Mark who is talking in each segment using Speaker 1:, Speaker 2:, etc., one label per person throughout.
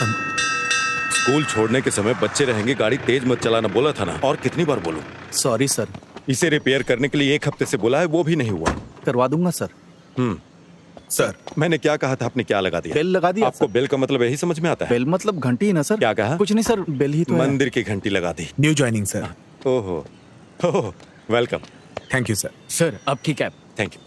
Speaker 1: School छोड़ने के समय बच्चे रहेंगे, गाड़ी तेज मत चलाना बोला था ना, और कितनी बार बोलूं?
Speaker 2: Sorry sir.
Speaker 1: इसे रिपेयर करने के लिए 1 हफ्ते से बोला है, वो भी नहीं हुआ।
Speaker 2: करवा दूंगा सर।
Speaker 1: सर मैंने क्या कहा था, आपने क्या लगा दिया?
Speaker 2: बेल लगा दिया।
Speaker 1: आपको बेल का मतलब यही समझ में आता है?
Speaker 2: बेल मतलब घंटी ही ना सर।
Speaker 1: क्या कहा?
Speaker 2: कुछ नहीं सर, बेल ही तो है।
Speaker 1: मंदिर की घंटी लगा दी।
Speaker 3: New joining sir.
Speaker 1: ओहो, welcome.
Speaker 3: Thank you sir.
Speaker 2: Sir आपकी कैब।
Speaker 1: Thank you.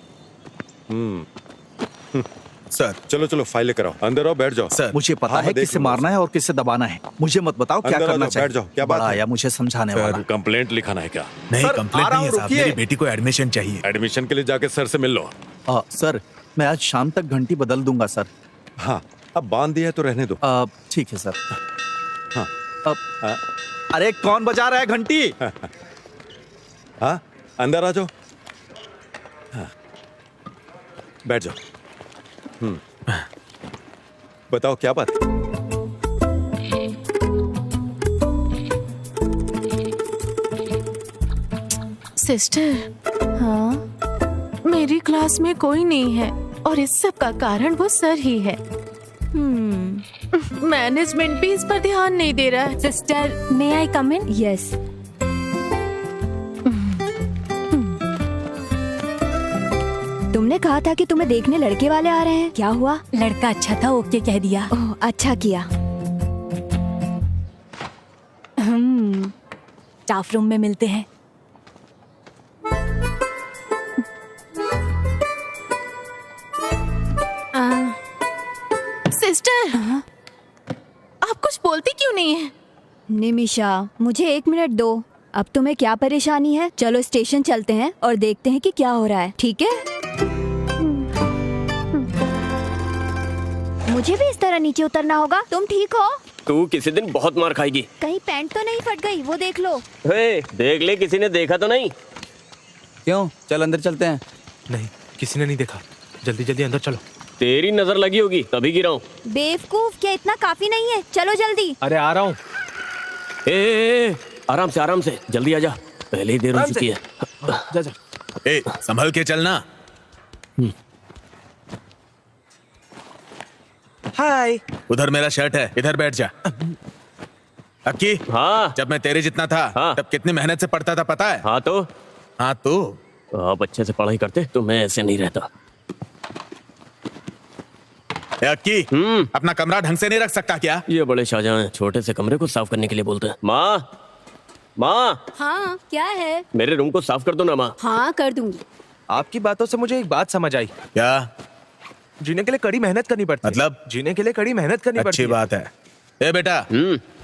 Speaker 3: सर
Speaker 1: चलो चलो फाइल लेकर आओ, अंदर आओ, बैठ जाओ।
Speaker 3: सर
Speaker 2: मुझे पता है किससे मारना है और किससे दबाना है। मुझे मत बताओ क्या
Speaker 1: अंदर आ
Speaker 2: करना
Speaker 1: जाओ,
Speaker 2: चाहिए।
Speaker 1: बैठ जाओ। क्या बात है?
Speaker 2: आया मुझे समझाने वाला।
Speaker 1: कंप्लेंट लिखाना है क्या?
Speaker 3: नहीं,
Speaker 2: सर,
Speaker 3: कंप्लेंट
Speaker 2: आ रहा
Speaker 3: नहीं है
Speaker 2: हूँ,
Speaker 3: साहब,
Speaker 2: रुकिए।
Speaker 3: मेरी बेटी को एडमिशन चाहिए।
Speaker 1: एडमिशन के लिए जाके सर से मिल लो।
Speaker 2: सर मैं आज शाम तक घंटी बदल दूंगा सर।
Speaker 1: हाँ, अब बांध दिया है तो रहने दो।
Speaker 2: ठीक है सर।
Speaker 1: हाँ। हाँ।
Speaker 2: अरे कौन बजा रहा है घंटी?
Speaker 1: हाँ, अंदर आ जाओ। हाँ, बैठ जाओ। बताओ क्या बात है?
Speaker 4: सिस्टर, हाँ, मेरी क्लास में कोई नहीं है और इस सब का कारण वो सर ही है। मैनेजमेंट भी इस पर ध्यान नहीं दे रहा है।
Speaker 5: सिस्टर, मे आई कम इन? यस। तुमने कहा था कि तुम्हें देखने लड़के वाले आ रहे हैं, क्या हुआ?
Speaker 6: लड़का अच्छा था, ओके कह दिया।
Speaker 5: ओह, अच्छा किया।
Speaker 6: स्टाफ रूम में मिलते हैं।
Speaker 4: सिस्टर, आप कुछ बोलती क्यों नहीं है?
Speaker 5: निमिषा, मुझे 1 मिनट दो। अब तुम्हें क्या परेशानी है? चलो स्टेशन चलते हैं और देखते हैं कि क्या हो रहा है, ठीक है? मुझे भी इस तरह नीचे उतरना होगा। तुम ठीक हो?
Speaker 7: तू किसी दिन बहुत मार खाएगी।
Speaker 5: कहीं पैंट तो नहीं फट गई? वो देख लो।
Speaker 7: हे, देख ले, किसी ने देखा तो नहीं?
Speaker 2: क्यों? चल अंदर चलते हैं।
Speaker 3: नहीं, किसी ने नहीं देखा। जल्दी जल्दी अंदर चलो।
Speaker 7: तेरी नजर लगी होगी तभी गिरा हूँ।
Speaker 5: बेवकूफ, क्या इतना काफी नहीं है? चलो जल्दी।
Speaker 3: अरे आ रहा हूँ।
Speaker 7: आराम से जल्दी आजा, पहले ही देर हो चुकी है।
Speaker 3: जा जा। संभल के चलना। हाय। उधर मेरा शर्ट है, इधर बैठ जा। अक्की,
Speaker 7: हाँ,
Speaker 3: जब मैं तेरे जितना था,
Speaker 7: हाँ,
Speaker 3: तब कितनी मेहनत से पढ़ता था पता है?
Speaker 7: हाँ तो
Speaker 3: आप
Speaker 7: अच्छे से पढ़ाई करते तो मैं ऐसे नहीं रहता।
Speaker 3: अक्की, अपना कमरा ढंग से नहीं रख सकता क्या?
Speaker 7: ये बड़े शाहजहां हैं, छोटे से कमरे को साफ करने के लिए बोलते हैं। माँ,
Speaker 5: हाँ, क्या है?
Speaker 7: मेरे रूम को साफ कर दो ना माँ।
Speaker 5: हाँ, कर दूंगी।
Speaker 8: आपकी बातों से मुझे एक बात समझ आई।
Speaker 3: क्या?
Speaker 8: जीने के लिए कड़ी मेहनत करनी पड़ती है।
Speaker 3: मतलब?
Speaker 8: जीने के लिए कड़ी मेहनत करनी पड़ती
Speaker 3: अच्छी
Speaker 8: है।
Speaker 3: बात है। ए बेटा,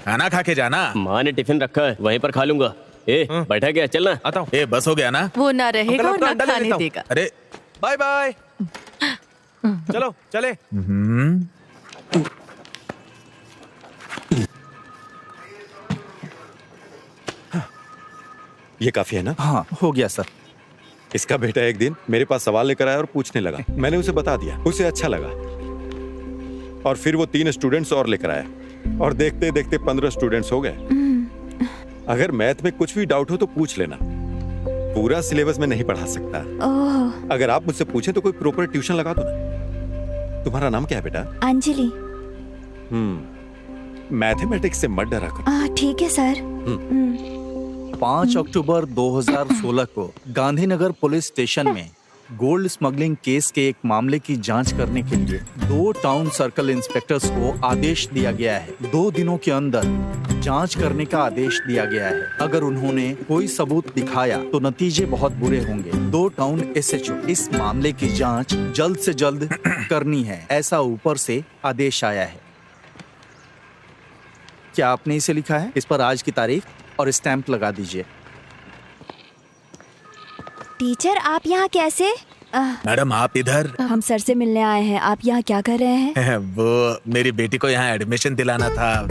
Speaker 3: खाना खा के जाना।
Speaker 7: माँ ने टिफिन रखा है, वहीं पर खा लूंगा। बैठा गया, चलना।
Speaker 8: आता हूँ।
Speaker 3: बस हो गया ना?
Speaker 4: वो ना रहेगा और ना
Speaker 8: अंडा ले
Speaker 4: खाने
Speaker 8: लेता हूँ।
Speaker 4: देगा।
Speaker 3: अरे
Speaker 8: बाय बाय। चलो चले।
Speaker 1: ये काफी है ना?
Speaker 2: हाँ, हो गया सर।
Speaker 1: इसका बेटा एक दिन मेरे पास सवाल लेकर आया और पूछने लगा। मैंने उसे बता दिया, उसे अच्छा लगा, और फिर वो 3 स्टूडेंट्स और लेकर आया, और देखते देखते 15 स्टूडेंट्स हो गए। अगर मैथ में कुछ भी डाउट हो तो पूछ लेना, पूरा सिलेबस में नहीं पढ़ा सकता। अगर आप मुझसे पूछें तो कोई प्रॉपर ट्यूशन लगा दो ना। तुम्हारा नाम क्या है बेटा?
Speaker 5: अंजलि।
Speaker 1: मैथमेटिक्स से मत डरा करो।
Speaker 5: ठीक है सर।
Speaker 2: 5 अक्टूबर 2016 को गांधीनगर पुलिस स्टेशन में गोल्ड स्मगलिंग केस के एक मामले की जांच करने के लिए 2 टाउन सर्कल इंस्पेक्टर्स को आदेश दिया गया है। 2 दिनों के अंदर जांच करने का आदेश दिया गया है। अगर उन्होंने कोई सबूत दिखाया तो नतीजे बहुत बुरे होंगे। 2 टाउन एसएचओ इस मामले की जांच जल्द से जल्द करनी है, ऐसा ऊपर से आदेश आया है। क्या आपने इसे लिखा है? इस पर आज की तारीख और स्टैंप लगा दीजिए।
Speaker 5: टीचर, आप यहाँ कैसे?
Speaker 3: मैडम, आप इधर?
Speaker 5: हम सर से मिलने आए हैं। आप यहाँ क्या कर रहे हैं?
Speaker 3: वो मेरी बेटी को यहाँ एडमिशन दिलाना था।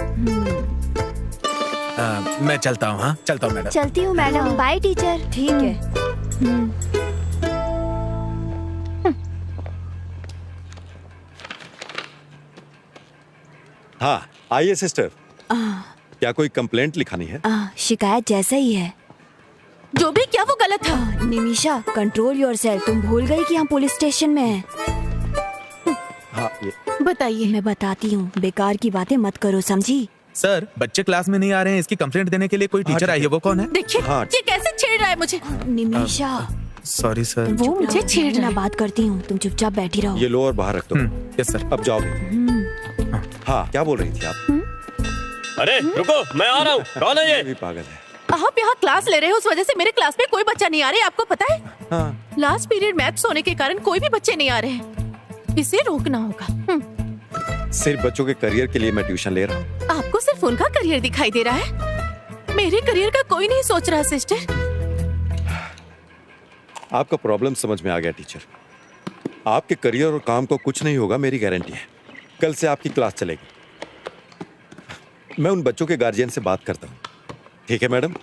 Speaker 3: मैं चलता हूँ। हाँ, चलता हूँ मैडम।
Speaker 5: चलती हूँ मैडम। Bye teacher. ठीक है।
Speaker 1: हाँ, आइए सिस्टर। क्या कोई कंप्लेंट लिखानी है?
Speaker 5: शिकायत जैसा ही है।
Speaker 4: जो भी क्या वो गलत था।
Speaker 5: Nimisha, control yourself. तुम भूल गई कि हम पुलिस स्टेशन में हैं।
Speaker 1: हाँ ये
Speaker 4: बताइए।
Speaker 5: मैं बताती हूँ, बेकार की बातें मत करो, समझी?
Speaker 3: सर, बच्चे क्लास में नहीं आ रहे हैं, इसकी कंप्लेंट देने के लिए कोई टीचर आई है, वो कौन है?
Speaker 4: देखिए
Speaker 1: हाँ।
Speaker 4: ये कैसे छेड़ रहा है मुझे।
Speaker 5: Nimisha,
Speaker 3: sorry sir.
Speaker 4: वो मुझे छेड़ रहा
Speaker 5: मैं
Speaker 4: है।
Speaker 5: बात करती हूँ, तुम चुपचाप बैठी रहो।
Speaker 1: ये लो और बाहर रख दो।
Speaker 3: Yes sir.
Speaker 1: अब जाओ। हाँ क्या बोल रही थी आप?
Speaker 7: अरे रुको, मैं आ रहा हूँ। कौन है
Speaker 1: ये
Speaker 7: ये?
Speaker 1: भी पागल है।
Speaker 4: आप यहाँ क्लास ले रहे हो, उस वजह से मेरे क्लास में कोई बच्चा नहीं आ रहा है, आपको पता है?
Speaker 1: हाँ
Speaker 4: लास्ट पीरियड मैथ्स होने के कारण कोई भी बच्चे नहीं आ रहे हैं। इसे रोकना होगा।
Speaker 1: सिर्फ बच्चों के करियर के लिए मैं ट्यूशन ले रहा हूँ।
Speaker 4: आपको सिर्फ उनका करियर दिखाई दे रहा है, मेरे करियर का कोई नहीं सोच रहा सिस्टर।
Speaker 1: आपका प्रॉब्लम समझ में आ गया टीचर। आपके करियर और काम को कुछ नहीं होगा, मेरी गारंटी है। कल से आपकी क्लास चलेगी। मैं उन बच्चों के गार्जियन से बात करता हूँ, ठीक है मैडम?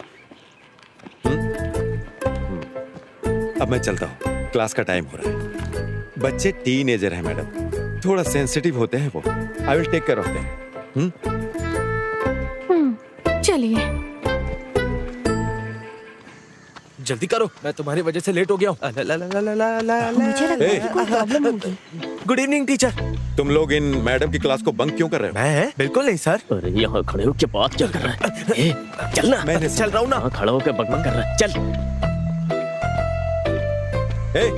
Speaker 1: अब मैं चलता हूँ, क्लास का टाइम हो रहा है। बच्चे टीनेजर हैं मैडम, थोड़ा सेंसिटिव होते हैं वो। I will take care of them.
Speaker 4: चलिए
Speaker 8: जल्दी करो, मैं तुम्हारी वजह से लेट हो गया हूँ।
Speaker 5: मुझे लग रहा है कोई प्रॉब्लम होगी।
Speaker 8: Good evening teacher.
Speaker 1: तुम लोग इन मैडम की क्लास को बंक क्यों कर रहे हो?
Speaker 8: मैं बिल्कुल नहीं सर।
Speaker 7: अरे यहाँ खड़े होके बात क्या कर रहा है? ए, चल ना।
Speaker 1: मैंने
Speaker 8: चल रहा हूँ ना।
Speaker 7: हाँ, खड़ा होकर बकबक कर रहा है। चल।
Speaker 1: ए,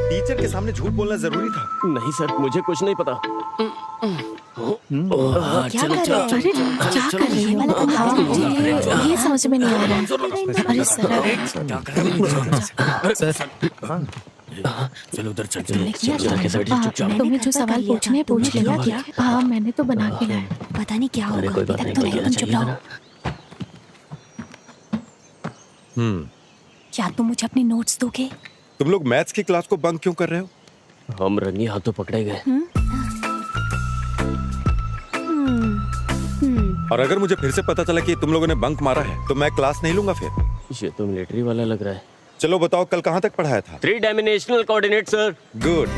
Speaker 1: टीचर के सामने झूठ बोलना जरूरी था।
Speaker 7: नहीं सर, मुझे कुछ नहीं पता।
Speaker 5: क्या कर रहे हैं?
Speaker 4: अरे क्या कर रही हो? हाँ, मुझे ये समझ में नहीं आ रहा है। अरे
Speaker 7: चल उधर चल। चुपचाप।
Speaker 4: तुम्हें जो सवाल पूछने हैं पूछ लिया क्या? हाँ मैंने तो बना के लाया।
Speaker 5: पता नहीं क्या
Speaker 7: अरे
Speaker 5: होगा।
Speaker 7: कोई बात
Speaker 5: इधर
Speaker 7: नहीं,
Speaker 5: तो
Speaker 7: कोई
Speaker 5: नहीं, तुम चुप
Speaker 7: चाहिए
Speaker 5: रहो।
Speaker 7: ना।
Speaker 6: क्या तुम मुझे अपने नोट्स दोगे?
Speaker 1: तुम लोग मैथ्स की क्लास को बंक क्यों कर रहे हो?
Speaker 7: हम रंगी हाथों पकड़े गए।
Speaker 1: और अगर मुझे फिर से पता चला कि तुम लोगों ने बंक मारा है तो मैं क्लास नहीं लूंगा फिर।
Speaker 7: ये तो मिलिट्री वाला लग रहा है।
Speaker 1: चलो बताओ, कल कहाँ तक पढ़ाया था?
Speaker 7: 3 डायमेंशनल कोऑर्डिनेट सर।
Speaker 1: गुड।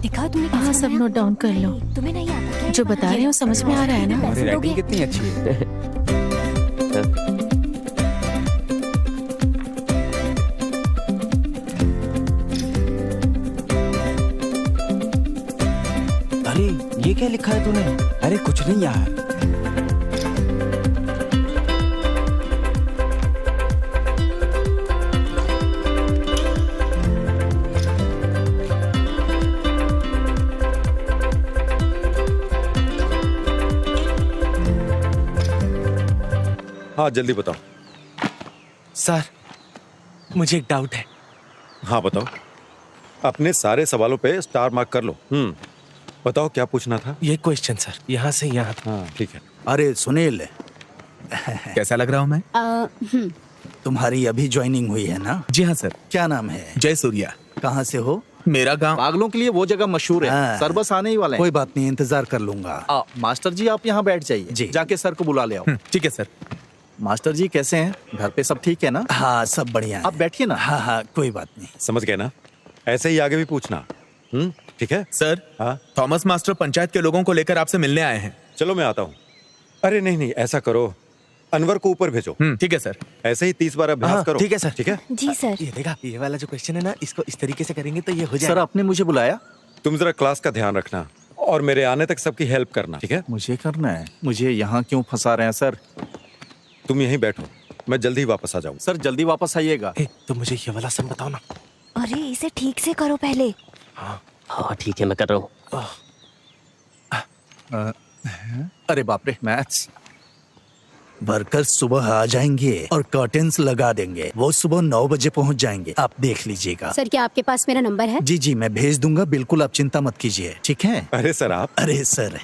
Speaker 6: दिखाओ तुमने
Speaker 4: हाँ
Speaker 6: कैसे
Speaker 4: सब
Speaker 6: बनाया?
Speaker 4: नोट डाउन कर लो।
Speaker 5: तुम्हें नहीं आता क्या?
Speaker 4: जो बता रहे हो समझ में आ रहा है ना?
Speaker 5: पैसे दोगे?
Speaker 8: कितनी अच्छी है।
Speaker 9: अरे ये क्या लिखा है तूने? अरे कुछ नहीं यार।
Speaker 1: हाँ जल्दी बताओ।
Speaker 8: सर मुझे एक डाउट है।
Speaker 1: हाँ बताओ। अपने सारे सवालों पे स्टार मार्क कर लो। बताओ क्या पूछना था?
Speaker 8: ये क्वेश्चन सर, यहाँ से यहाँ तक।
Speaker 1: हाँ ठीक है।
Speaker 2: अरे सुनील,
Speaker 3: कैसा लग रहा हूँ मैं?
Speaker 2: तुम्हारी अभी ज्वाइनिंग हुई है ना?
Speaker 3: जी हाँ सर।
Speaker 2: क्या नाम है?
Speaker 3: जय सूर्या।
Speaker 2: कहाँ से हो?
Speaker 3: मेरा गांव।
Speaker 2: पागलों के लिए वो जगह मशहूर है।
Speaker 10: हाँ।
Speaker 2: सर बस आने ही वाले हैं। कोई बात नहीं, इंतजार कर लूंगा। मास्टर जी आप यहाँ बैठ जाइए।
Speaker 10: जी।
Speaker 2: जाके सर को बुला ले आओ।
Speaker 3: ठीक है सर।
Speaker 2: मास्टर जी कैसे हैं? घर पे सब ठीक है ना?
Speaker 10: हाँ सब बढ़िया है।
Speaker 2: आप बैठिए ना।
Speaker 10: हाँ हाँ कोई बात नहीं।
Speaker 1: समझ गए ना? ऐसे ही आगे भी पूछना। ठीक है।
Speaker 3: सर,
Speaker 1: हाँ
Speaker 3: थॉमस मास्टर पंचायत के लोगों को लेकर आपसे मिलने आए हैं।
Speaker 1: चलो मैं आता हूँ। अरे नहीं नहीं, ऐसा करो, अनवर को ऊपर भेजो।
Speaker 3: ठीक है सर।
Speaker 1: ऐसे ही 30 बार अभ्यास
Speaker 8: हाँ,
Speaker 1: करो।
Speaker 8: ठीक है सर।
Speaker 1: ठीक है।
Speaker 5: जी सर।
Speaker 8: ये देखा, ये वाला जो क्वेश्चन है ना, इसको इस तरीके से करेंगे तो ये हो
Speaker 2: सर
Speaker 8: जाएगा।
Speaker 2: आपने मुझे बुलाया?
Speaker 1: तुम जरा क्लास का ध्यान रखना और मेरे आने तक सबकी हेल्प करना, ठीक है?
Speaker 2: मुझे करना है? मुझे यहाँ क्यों फंसा रहे हैं सर?
Speaker 1: तुम यहीं बैठो, मैं जल्दी ही वापस आ जाऊँ।
Speaker 2: सर जल्दी वापस आइएगा।
Speaker 8: तो मुझे ये वाला सम बताओ ना।
Speaker 5: अरे इसे ठीक से करो पहले।
Speaker 7: हाँ ठीक है, मैं कर रहा हूँ।
Speaker 2: अरे बाप रे, मैथ्स।
Speaker 10: वर्कर्स सुबह आ जाएंगे और कर्टेन्स लगा देंगे। वो सुबह 9 बजे पहुंच जाएंगे, आप देख लीजिएगा।
Speaker 5: सर क्या आपके पास मेरा नंबर है?
Speaker 10: जी जी मैं भेज दूंगा, बिल्कुल आप चिंता मत कीजिए, ठीक है?
Speaker 1: अरे सर आप
Speaker 10: अरे सर,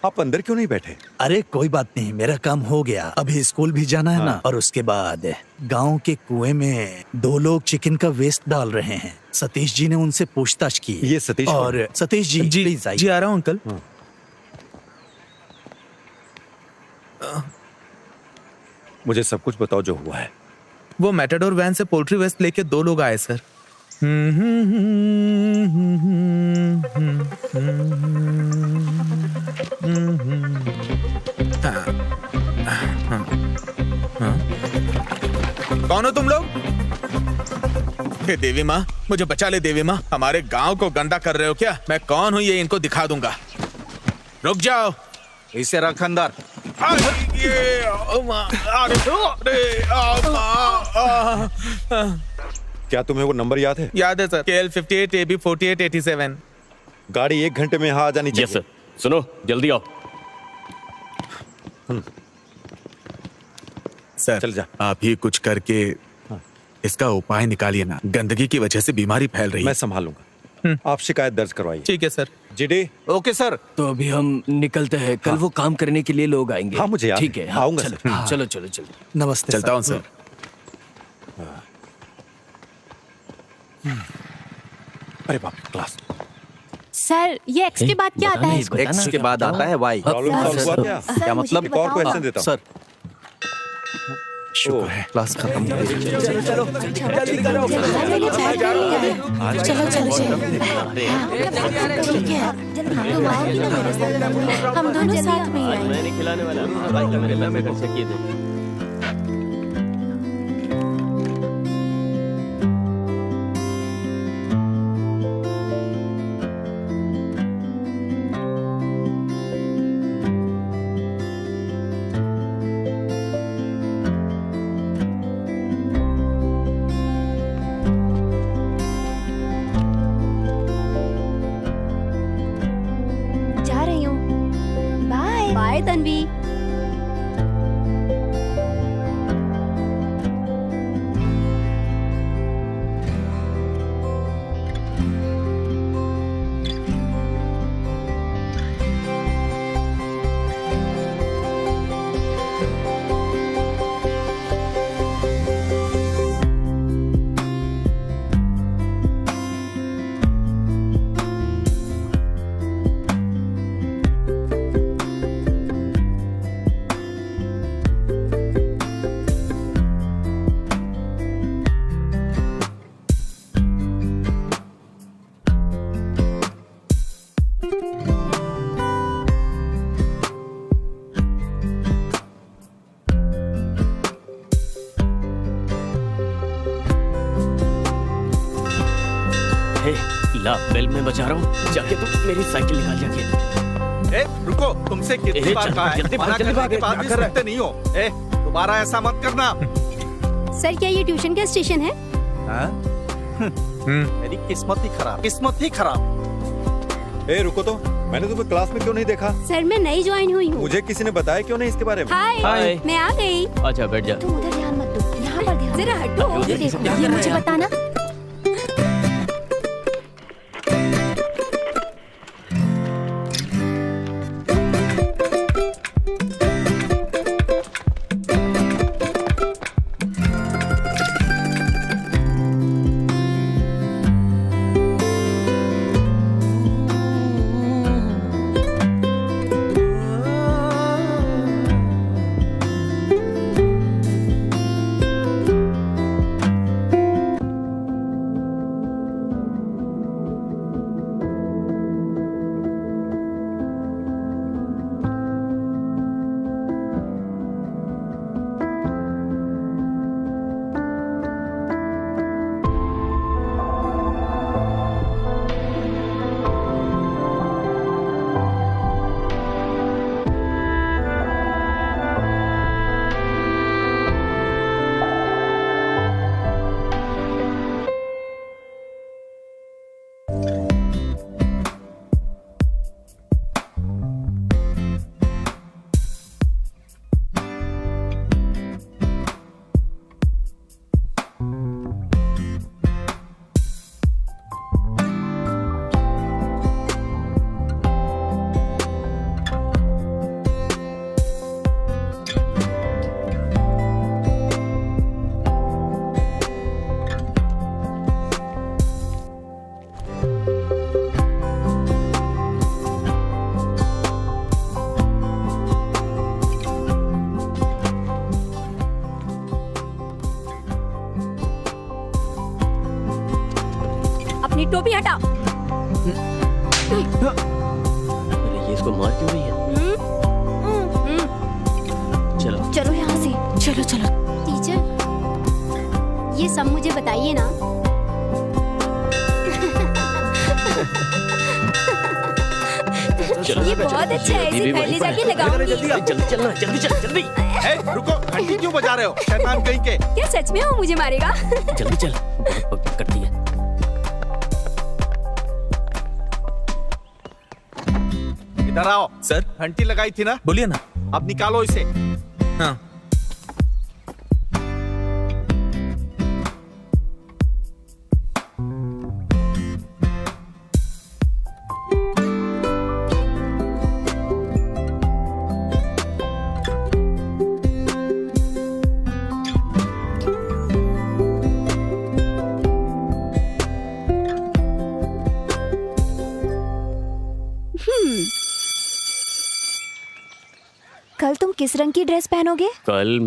Speaker 1: आप अंदर क्यों नहीं बैठे?
Speaker 10: अरे कोई बात नहीं, मेरा काम हो गया। अभी स्कूल भी जाना है ना, और उसके बाद गांव के कुएं में 2 लोग चिकन का वेस्ट डाल रहे हैं। सतीश जी ने उनसे पूछताछ की।
Speaker 1: ये सतीश
Speaker 10: और सतीश जी प्लीज आइए।
Speaker 3: जी आ रहा हूँ अंकल।
Speaker 1: मुझे सब कुछ बताओ जो हुआ है।
Speaker 3: वो मैटाडोर वैन से पोल्ट्री वेस्ट लेके 2 लोग आए सर। कौन हो तुम लोग? हे देवी माँ, मुझे बचा ले देवी माँ। हमारे गांव को गंदा कर रहे हो क्या? मैं कौन हूँ ये इनको दिखा दूंगा। रुक जाओ।
Speaker 2: इसे रख अंदर।
Speaker 1: क्या तुम्हें वो नंबर याद है?
Speaker 8: याद है सर, KL 58 AB 48 87।
Speaker 1: गाड़ी 1 घंटे में यहाँ आ जानी चाहिए।
Speaker 7: Yes sir. सुनो, जल्दी आओ।
Speaker 3: सर
Speaker 1: चल जा।
Speaker 3: आप ही कुछ करके इसका उपाय निकालिए ना। गंदगी की वजह से बीमारी फैल रही
Speaker 1: मैं
Speaker 3: है।
Speaker 1: संभालूंगा। आप शिकायत दर्ज करवाइए।
Speaker 8: ठीक है सर।
Speaker 1: जीडी।
Speaker 2: Okay sir.
Speaker 7: तो अभी हम निकलते हैं, कल वो काम करने के लिए लोग आएंगे।
Speaker 1: हाँ, मुझे याद
Speaker 7: ठीक
Speaker 1: है।
Speaker 7: है, हाँ,
Speaker 1: आऊंगा
Speaker 7: चलो,
Speaker 1: सर।
Speaker 7: हाँ। चलो चलो चलो।
Speaker 10: नमस्ते
Speaker 3: चलता हूँ सर।
Speaker 1: अरे बाप रे, क्लास।
Speaker 6: सर ये एक्स के बाद क्या आता है?
Speaker 2: एक्स के बाद आता है वाई।
Speaker 1: प्रॉब्लम सॉल्व हुआ क्या?
Speaker 2: क्या मतलब?
Speaker 1: एक और क्वेश्चन देता हूँ।
Speaker 2: सर शुक्र है क्लास खत्म हो गई।
Speaker 4: चलो चलो चलो ठीक है, तुम आओगी ना मेरे साथ? हम दोनों साथ में ही आएंगे।
Speaker 7: मैं नहीं खिलाने वाला। भाई का मेरे पैसे खर्च किए थे।
Speaker 5: जा रही हूँ। Bye bye Tanvi.
Speaker 7: हे, ला बेल में बजा रहा हूँ। जाके तुम मेरी साइकिल निकाल जाके।
Speaker 2: ए, रुको, तुमसे कितनी बार कहा है?
Speaker 7: जल्दी भाग,
Speaker 2: मना
Speaker 7: जल्दी
Speaker 2: करने
Speaker 7: भाग।
Speaker 2: के बाद भी सुनते नहीं हो। ए, दोबारा ऐसा मत करना।
Speaker 5: सर क्या ये ट्यूशन का स्टेशन है?
Speaker 2: हाँ? मेरी किस्मत ही खराब, किस्मत ही खराब।
Speaker 1: ए रुको तो, मैंने तुम्हें क्लास में क्यों नहीं देखा?
Speaker 5: सर मैं नई ज्वाइन हुई हूँ।
Speaker 1: मुझे किसी ने बताया क्यों नहीं इसके बारे में?
Speaker 5: हाय
Speaker 7: हाय।
Speaker 5: मैं आ गई।
Speaker 7: अच्छा बैठ जा।
Speaker 5: तुम उधर ध्यान मत दो, यहाँ पर ध्यान। जरा हटो।
Speaker 6: ये देखो, ये मुझे बताना।
Speaker 5: अपनी टोपी हटाओ।
Speaker 7: अरे ये इसको मार क्यों रही है? चलो
Speaker 5: चलो यहाँ से।
Speaker 4: चलो चलो।
Speaker 5: टीचर ये सब मुझे बताइए ना।
Speaker 7: चलो
Speaker 5: ये बहुत अच्छा है, इसे घर ले जाके लगाऊंगी।
Speaker 7: जल्दी चलना, जल्दी चल, जल्दी।
Speaker 2: रुको, घंटी क्यों बजा रहे हो? शैतान कहीं के।
Speaker 5: क्या सच में वो मुझे मारेगा?
Speaker 7: जल्दी चल, बहुत पक करती है।
Speaker 2: इधर आओ।
Speaker 3: सर,
Speaker 2: घंटी लगाई थी ना?
Speaker 3: बोलिए ना।
Speaker 2: अब निकालो इसे।
Speaker 3: हाँ।
Speaker 5: कल तुम किस रंग की ड्रेस पहनोगे?
Speaker 7: कल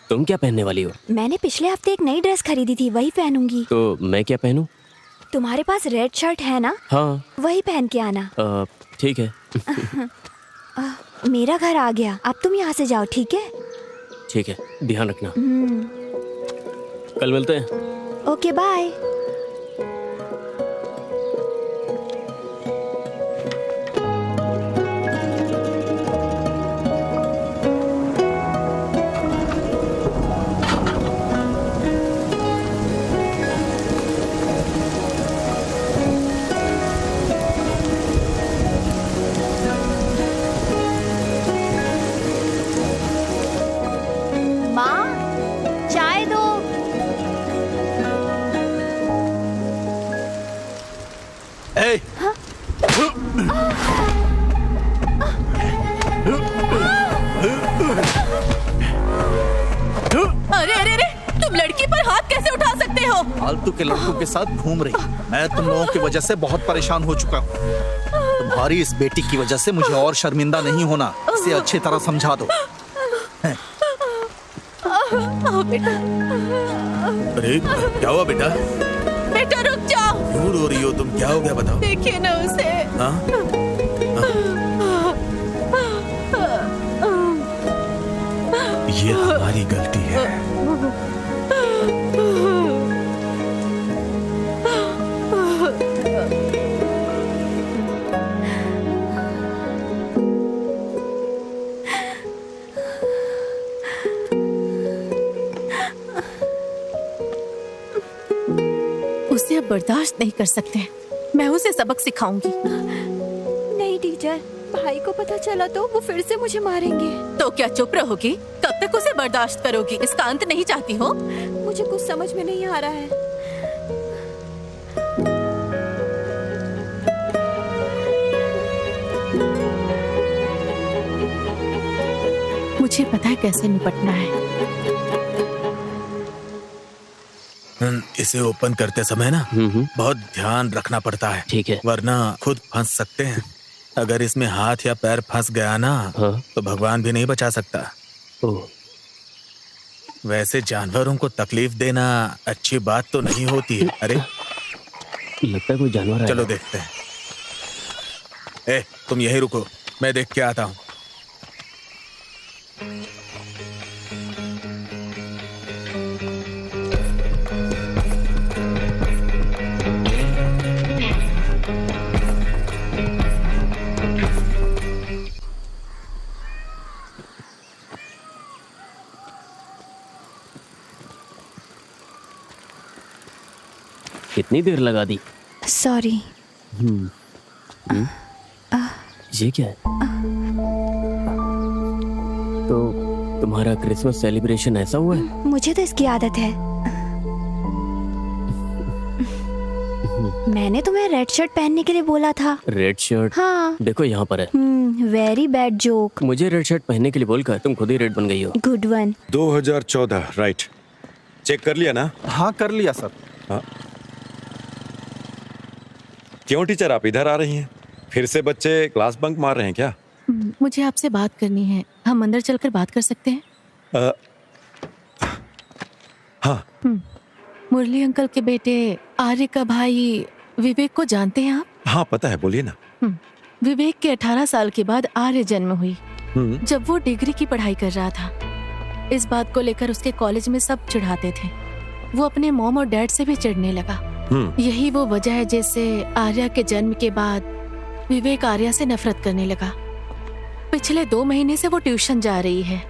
Speaker 7: तुम क्या पहनने वाली हो?
Speaker 5: मैंने पिछले हफ्ते एक नई ड्रेस खरीदी थी, वही पहनूंगी।
Speaker 7: तो मैं क्या पहनूं?
Speaker 5: तुम्हारे पास रेड शर्ट है ना?
Speaker 7: हाँ।
Speaker 5: वही पहन के आना।
Speaker 7: ठीक है।
Speaker 5: मेरा घर आ गया, अब तुम यहाँ से जाओ, ठीक है?
Speaker 7: ठीक है, ध्यान रखना। कल मिलते हैं।
Speaker 5: Okay, bye.
Speaker 4: अरे अरे अरे, तुम लड़की पर हाथ कैसे उठा सकते हो?
Speaker 10: फालतू के लड़कों के साथ घूम रही। मैं तुम लोगों की वजह से बहुत परेशान हो चुका हूँ। तुम्हारी इस बेटी की वजह से मुझे और शर्मिंदा नहीं होना। इसे अच्छी तरह समझा दो।
Speaker 4: बेटा।
Speaker 3: अरे क्या हुआ बेटा?
Speaker 4: बेटा रुक जाओ।
Speaker 3: क्यों रो रही हो तुम? क्या हो गया बताओ।
Speaker 4: देखिए ना उसे।
Speaker 3: हाँ? ये हमारी गलती है।
Speaker 4: उसे अब बर्दाश्त नहीं कर सकते। मैं उसे सबक सिखाऊंगी।
Speaker 5: नहीं टीचर, भाई को पता चला तो वो फिर से मुझे मारेंगे।
Speaker 4: तो क्या चुप रहोगी? कब तक उसे बर्दाश्त करोगी? इसका अंत नहीं चाहती हो?
Speaker 5: मुझे कुछ समझ में नहीं आ रहा है।
Speaker 4: मुझे पता है कैसे निपटना है।
Speaker 3: इसे ओपन करते समय ना बहुत ध्यान रखना पड़ता है।
Speaker 7: ठीक है।
Speaker 3: वरना खुद फंस सकते हैं। अगर इसमें हाथ या पैर फंस गया ना, तो भगवान भी नहीं बचा सकता। वैसे जानवरों को तकलीफ देना अच्छी बात तो नहीं होती है। अरे
Speaker 7: लगता है कोई जानवर है।
Speaker 3: चलो देखते हैं। तुम यहीं रुको, मैं देख के आता हूँ।
Speaker 7: कितनी देर लगा दी?
Speaker 5: सॉरी।
Speaker 7: ये क्या है? तो तुम्हारा क्रिसमस सेलिब्रेशन ऐसा हुआ है?
Speaker 5: मुझे तो इसकी आदत है। मैंने तुम्हें रेड शर्ट पहनने के लिए बोला था।
Speaker 7: Red shirt?
Speaker 5: हाँ।
Speaker 7: देखो यहाँ पर है।
Speaker 5: Very bad joke.
Speaker 7: मुझे रेड शर्ट पहनने के लिए बोलकर तुम खुद ही रेड बन गई हो।
Speaker 5: Good one.
Speaker 1: 2014 राइट। चेक कर लिया ना?
Speaker 2: हाँ कर लिया सर।
Speaker 1: हाँ। क्यों टीचर आप इधर आ रही हैं? फिर से बच्चे क्लास बंक मार रहे हैं क्या?
Speaker 4: मुझे आपसे बात करनी है। हम अंदर चलकर बात कर सकते हैं?
Speaker 1: हाँ।
Speaker 4: मुरली अंकल के बेटे आर्य का भाई विवेक को जानते हैं आप?
Speaker 1: हाँ पता है, बोलिए ना।
Speaker 4: विवेक के 18 साल के बाद आर्य जन्म हुई, जब वो डिग्री की पढ़ाई कर रहा था। इस बात को लेकर उसके कॉलेज में सब चिढ़ाते थे। वो अपने मॉम और डैड से भी चिढ़ने लगा। यही वो वजह है जिससे आर्या के जन्म के बाद विवेक आर्या से नफरत करने लगा। पिछले 2 महीने से वो ट्यूशन जा रही है,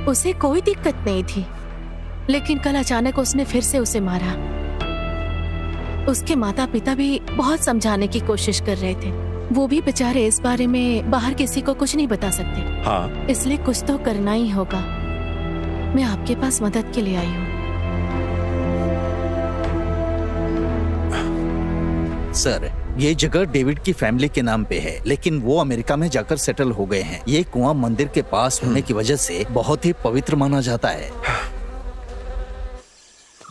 Speaker 4: उसे कोई दिक्कत नहीं थी, लेकिन कल अचानक उसने फिर से उसे मारा। उसके माता पिता भी बहुत समझाने की कोशिश कर रहे थे, वो भी बेचारे इस बारे में बाहर किसी को कुछ नहीं बता सकते।
Speaker 1: हाँ।
Speaker 4: इसलिए कुछ तो करना ही होगा। मैं आपके पास मदद के लिए आई हूँ।
Speaker 10: सर, ये जगह डेविड की फैमिली के नाम पे है, लेकिन वो अमेरिका में जाकर सेटल हो गए हैं। ये कुआं मंदिर के पास होने की वजह से बहुत ही पवित्र माना जाता है।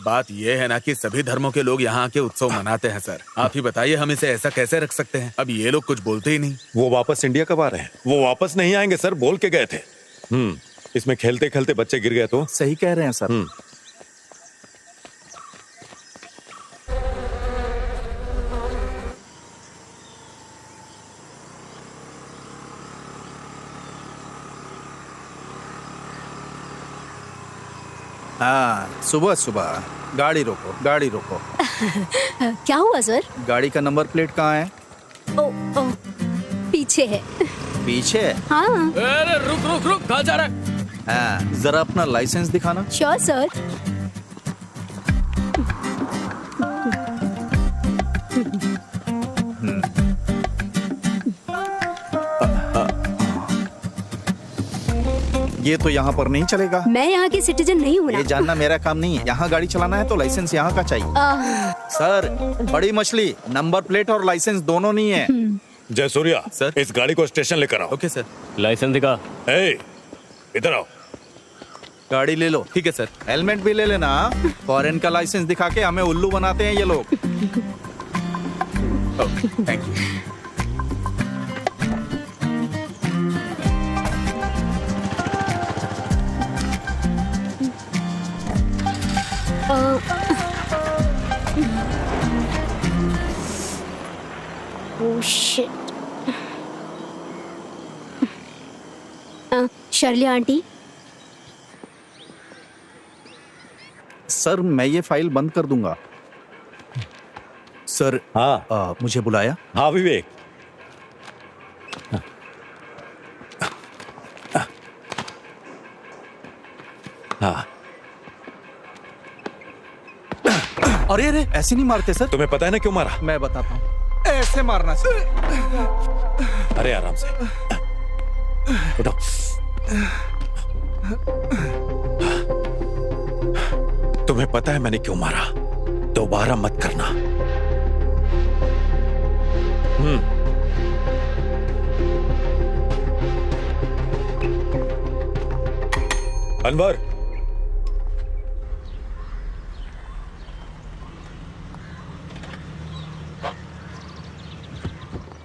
Speaker 3: बात यह है ना कि सभी धर्मों के लोग यहाँ के उत्सव मनाते हैं सर। आप ही बताइए हम इसे ऐसा कैसे रख सकते हैं? अब ये लोग कुछ बोलते ही नहीं।
Speaker 1: वो वापस इंडिया कब आ रहे हैं? वो वापस नहीं आएंगे सर, बोल के गए थे। इसमें खेलते खेलते बच्चे गिर गए तो?
Speaker 2: सही कह रहे हैं सर। हाँ, सुबह सुबह गाड़ी रोको, गाड़ी रोको।
Speaker 5: क्या हुआ सर?
Speaker 2: गाड़ी का नंबर प्लेट कहाँ है?
Speaker 5: ओ, पीछे है।
Speaker 2: पीछे?
Speaker 5: हाँ।
Speaker 7: अरे रुक रुक रुक, कहाँ जा रहा है?
Speaker 2: हाँ, जरा अपना लाइसेंस दिखाना।
Speaker 5: Sure sir.
Speaker 2: ये तो यहाँ पर नहीं चलेगा।
Speaker 5: मैं यहाँ की सिटीजन नहीं हूँ ना।
Speaker 2: ये जानना मेरा काम नहीं है। यहाँ गाड़ी चलाना है तो लाइसेंस यहाँ का चाहिए। सर, बड़ी मछली, नंबर प्लेट और लाइसेंस दोनों नहीं है।
Speaker 1: जय सूर्या
Speaker 3: सर,
Speaker 1: इस गाड़ी को स्टेशन लेकर आओ।
Speaker 3: Okay sir.
Speaker 7: लाइसेंस दिखा।
Speaker 1: इधर आओ।
Speaker 2: गाड़ी ले लो।
Speaker 3: ठीक है सर।
Speaker 2: हेलमेट भी ले लेना। फॉरेन का लाइसेंस दिखा के हमें उल्लू बनाते हैं ये लोग।
Speaker 3: Thank you.
Speaker 6: Oh shit. Shirley aunty,
Speaker 2: sir मैं ये फाइल बंद कर दूंगा। सर,
Speaker 1: हाँ
Speaker 2: मुझे बुलाया?
Speaker 1: हाँ विवेक। हाँ।
Speaker 2: अरे अरे, ऐसे नहीं मारते सर।
Speaker 1: तुम्हें पता है ना क्यों मारा?
Speaker 2: मैं बताता हूँ। ऐसे मारना सर।
Speaker 1: अरे आराम से उठो। तुम्हें पता है मैंने क्यों मारा? दोबारा मत करना। अनवर,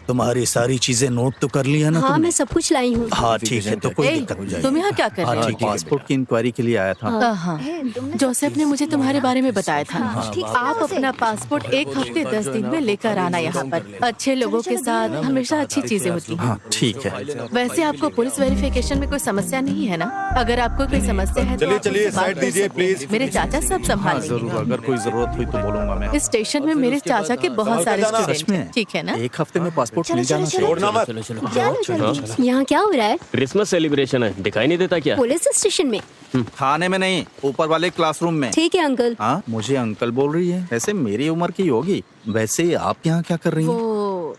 Speaker 10: तुम्हारी सारी चीजें नोट तो कर लिया ना?
Speaker 5: हाँ,
Speaker 10: तुमने?
Speaker 5: मैं सब कुछ लाई हूँ।
Speaker 10: हाँ ठीक है, तो कोई दिक्कत हो जाएगी।
Speaker 4: तुम यहाँ क्या कर रहे हो?
Speaker 2: पासपोर्ट की इंक्वायरी के लिए आया था।
Speaker 4: हाँ, जोसेफ ने मुझे तुम्हारे बारे में बताया था।
Speaker 5: ठीक से,
Speaker 4: आप अपना पासपोर्ट 1 हफ्ते 10 दिन में लेकर आना यहाँ पर। अच्छे लोगों के साथ हमेशा अच्छी चीजें होती हैं।
Speaker 2: हाँ ठीक है।
Speaker 4: वैसे आपको पुलिस वेरिफिकेशन में कोई समस्या नहीं है ना? अगर आपको कोई समस्या है तो
Speaker 1: चलिए
Speaker 4: आप
Speaker 1: चलिए
Speaker 4: मुझसे बात
Speaker 1: साइड
Speaker 4: कर
Speaker 1: दीजिए
Speaker 4: सकते हैं।
Speaker 1: प्लीज।
Speaker 4: मेरे चाचा सब संभाल
Speaker 2: जरूर,
Speaker 4: लेंगे।
Speaker 2: अगर कोई जरूरत हुई तो बोलूंगा मैं।
Speaker 4: इस स्टेशन में मेरे चाचा के बहुत सारे
Speaker 1: सच
Speaker 4: स्टूडेंट
Speaker 2: में?
Speaker 4: हैं, ठीक है ना?
Speaker 2: 1 हफ्ते में पासपोर्ट मिल जाना चाहिए।
Speaker 1: छोड़ना मत।
Speaker 7: चलो चलो।
Speaker 5: चलो, यहाँ क्या हो रहा है?
Speaker 7: क्रिसमस सेलिब्रेशन है, दिखाई नहीं देता क्या?
Speaker 5: पुलिस स्टेशन में?
Speaker 2: थाने में नहीं, ऊपर वाले क्लासरूम में।
Speaker 5: ठीक है अंकल।
Speaker 2: हाँ, मुझे अंकल बोल रही है। वैसे मेरी उम्र की होगी। वैसे आप यहाँ क्या कर रही हैं?
Speaker 4: वो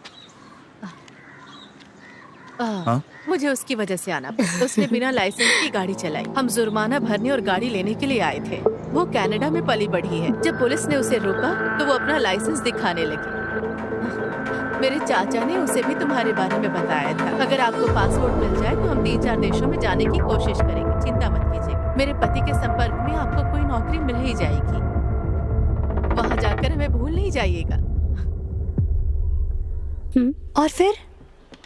Speaker 2: हाँ?
Speaker 4: मुझे उसकी वजह से आना पड़ा। उसने बिना लाइसेंस की गाड़ी चलाई। हम जुर्माना भरने और गाड़ी लेने के लिए आए थे। वो कनाडा में पली बढ़ी है। जब पुलिस ने उसे रोका तो वो अपना लाइसेंस दिखाने लगी। मेरे चाचा ने उसे भी तुम्हारे बारे में बताया था। अगर आपको पासपोर्ट मिल जाए तो हम 3-4 देशों में जाने की कोशिश करेंगे, चिंता मत कीजिएगा। मेरे पति के संपर्क में आपको कोई नौकरी मिल ही जाएगी। वहाँ जाकर हमें भूल नहीं जाइएगा।
Speaker 5: और फिर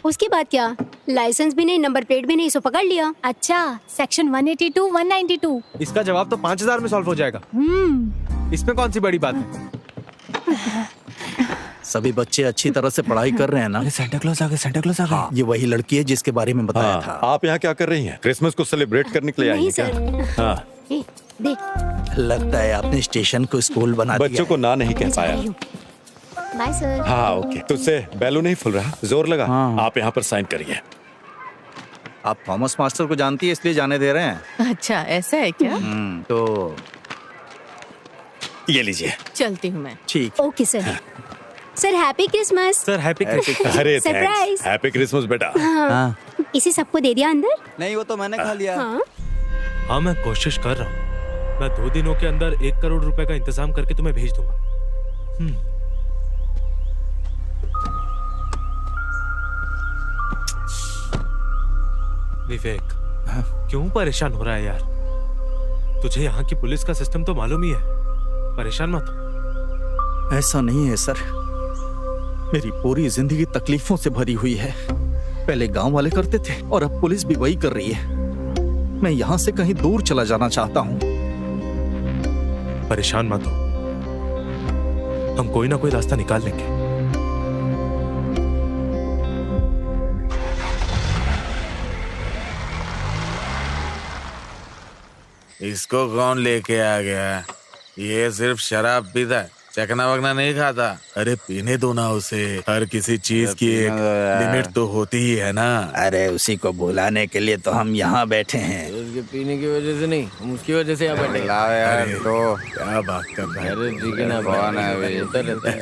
Speaker 5: उसके बाद क्या? लाइसेंस भी नहीं, नंबर प्लेट भी नहीं, सो पकड़ लिया।
Speaker 6: अच्छा, सेक्शन 182, 192।
Speaker 8: इसका जवाब तो 5000 में सॉल्व हो जाएगा। इसमें कौन सी बड़ी बात है?
Speaker 10: सभी बच्चे अच्छी तरह से पढ़ाई कर रहे हैं ना?
Speaker 9: सेंटा क्लॉज आ गए, सेंटा क्लॉज आ गए।
Speaker 10: हाँ, ये वही लड़की है जिसके बारे में बताया
Speaker 1: हाँ,
Speaker 10: था।
Speaker 1: आप यहाँ क्या कर रही हैं? क्रिसमस को सेलिब्रेट करने के लिए आई
Speaker 5: नहीं
Speaker 1: हैं क्या?
Speaker 5: सर।
Speaker 1: हाँ,
Speaker 5: देख,
Speaker 10: लगता है आपने स्टेशन को स्कूल बना दिया
Speaker 1: बच्चों को ना नहीं कह पाया।
Speaker 6: Bye sir.
Speaker 1: हाँ ओके, तुझसे बैलून नहीं फूल रहा, जोर लगा। आप यहाँ पर साइन करिए।
Speaker 2: आप थॉमस मास्टर को जानती है इसलिए जाने दे रहे हैं।
Speaker 4: अच्छा ऐसा है क्या?
Speaker 2: तो
Speaker 1: ये लीजिए।
Speaker 4: चलती हूँ मैं।
Speaker 2: ठीक।
Speaker 6: Okay sir. Sir happy Christmas.
Speaker 8: Sir happy Christmas.
Speaker 1: अरे
Speaker 6: सरप्राइज।
Speaker 1: हैप्पी क्रिसमस बेटा।
Speaker 6: हाँ। इसे सबको दे दिया अंदर?
Speaker 9: नहीं, वो तो मैंने खा लिया।
Speaker 8: हाँ मैं कोशिश कर रहा हूँ। मैं 2 दिनों के अंदर 1 करोड़ रुपए का इंतजाम करके तुम्हें भेज दूंगा। विवेक, क्यों परेशान हो रहा है यार? तुझे यहाँ की पुलिस का सिस्टम तो मालूम ही है। परेशान मत हो।
Speaker 2: ऐसा नहीं है सर, मेरी पूरी जिंदगी तकलीफों से भरी हुई है। पहले गांव वाले करते थे और अब पुलिस भी वही कर रही है। मैं यहाँ से कहीं दूर चला जाना चाहता हूँ।
Speaker 8: परेशान मत हो, हम कोई ना कोई रास्ता निकाल लेंगे।
Speaker 3: इसको कौन लेके आ गया? ये सिर्फ शराब पीता है, चकना वकना नहीं खाता। अरे पीने दो ना उसे, हर किसी चीज की एक लिमिट तो होती ही है ना।
Speaker 10: अरे उसी को बुलाने के लिए तो हम यहाँ बैठे हैं।
Speaker 7: उसके पीने की वजह से नहीं, हम उसकी वजह से यहाँ बैठे।
Speaker 3: यार तो क्या बात कर रहा है?
Speaker 7: अरे ठीक है ना, कौन है होता रहता है।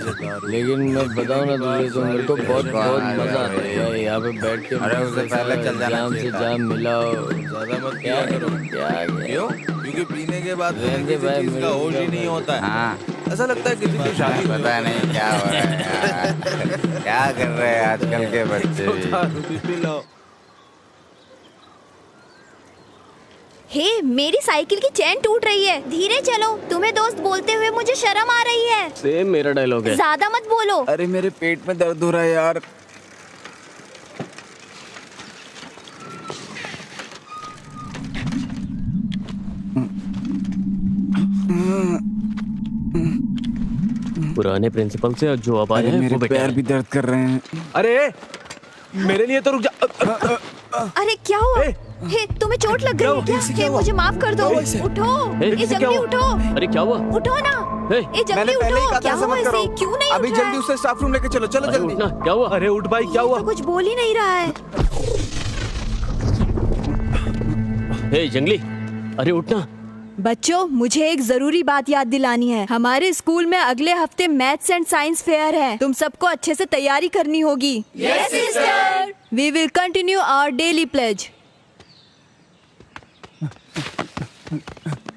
Speaker 7: लेकिन मैं बताऊँ ना तुझे, तो मेरे को बहुत बहुत मजा आता है यार यहाँ पे बैठ के।
Speaker 9: अरे उससे पहले चल जाना
Speaker 7: जाम से जाम मिलाओ, ज्यादा मत क्या करो। क्या
Speaker 3: क्यों? क्योंकि पीने के बाद
Speaker 7: रहने भाई,
Speaker 3: चीज का होश ही नहीं होता है।
Speaker 9: हाँ,
Speaker 3: ऐसा लगता है किसी की शादी
Speaker 9: पता नहीं क्या हो रहा है यार। क्या कर रहे हैं आजकल के बच्चे?
Speaker 5: हे, मेरी साइकिल की चेन टूट रही है, धीरे चलो। तुम्हें दोस्त बोलते हुए मुझे शर्म आ रही है।
Speaker 7: सेम मेरा डायलॉग है।
Speaker 5: ज्यादा मत बोलो।
Speaker 9: अरे मेरे पेट में दर्द हो रहा है यार।
Speaker 7: पुराने प्रिंसिपल से जो अब आए हैं
Speaker 9: मेरे
Speaker 7: वो बेटा
Speaker 9: पैर
Speaker 7: है।
Speaker 9: भी दर्द कर रहे हैं।
Speaker 8: अरे मेरे लिए तो रुक जा।
Speaker 5: अरे क्या हुआ? हे, तुम्हें चोट लग गई है क्या? हे, मुझे माफ कर दो। उठो, ये जल्दी उठो।
Speaker 7: अरे क्या हुआ?
Speaker 5: उठो ना,
Speaker 7: हे,
Speaker 5: ये जल्दी
Speaker 9: मैंने पहले ही
Speaker 5: उठो।
Speaker 9: कहा
Speaker 5: क्या
Speaker 9: था ऐसा
Speaker 5: हुआ
Speaker 9: मत
Speaker 5: इसे?
Speaker 9: करो।
Speaker 5: क्यों नहीं
Speaker 9: अभी
Speaker 5: उठ रहा
Speaker 9: जल्दी
Speaker 5: है?
Speaker 9: उसे स्टाफ रूम लेके चलो, चलो
Speaker 7: अरे
Speaker 9: जल्दी।
Speaker 7: उठना, क्या हुआ?
Speaker 8: अरे उठ भाई, क्या हुआ?
Speaker 5: तो कुछ बोल ही नहीं रहा है।
Speaker 7: हे जंगली, अरे उठना।
Speaker 5: बच्चों, मुझे एक जरूरी बात याद दिलानी है। हमारे स्कूल में अगले हफ्ते मैथ्स एंड साइंस फेयर है। तुम सबको अच्छे से तैयारी करनी होगी। Yes sister. We will continue our daily pledge.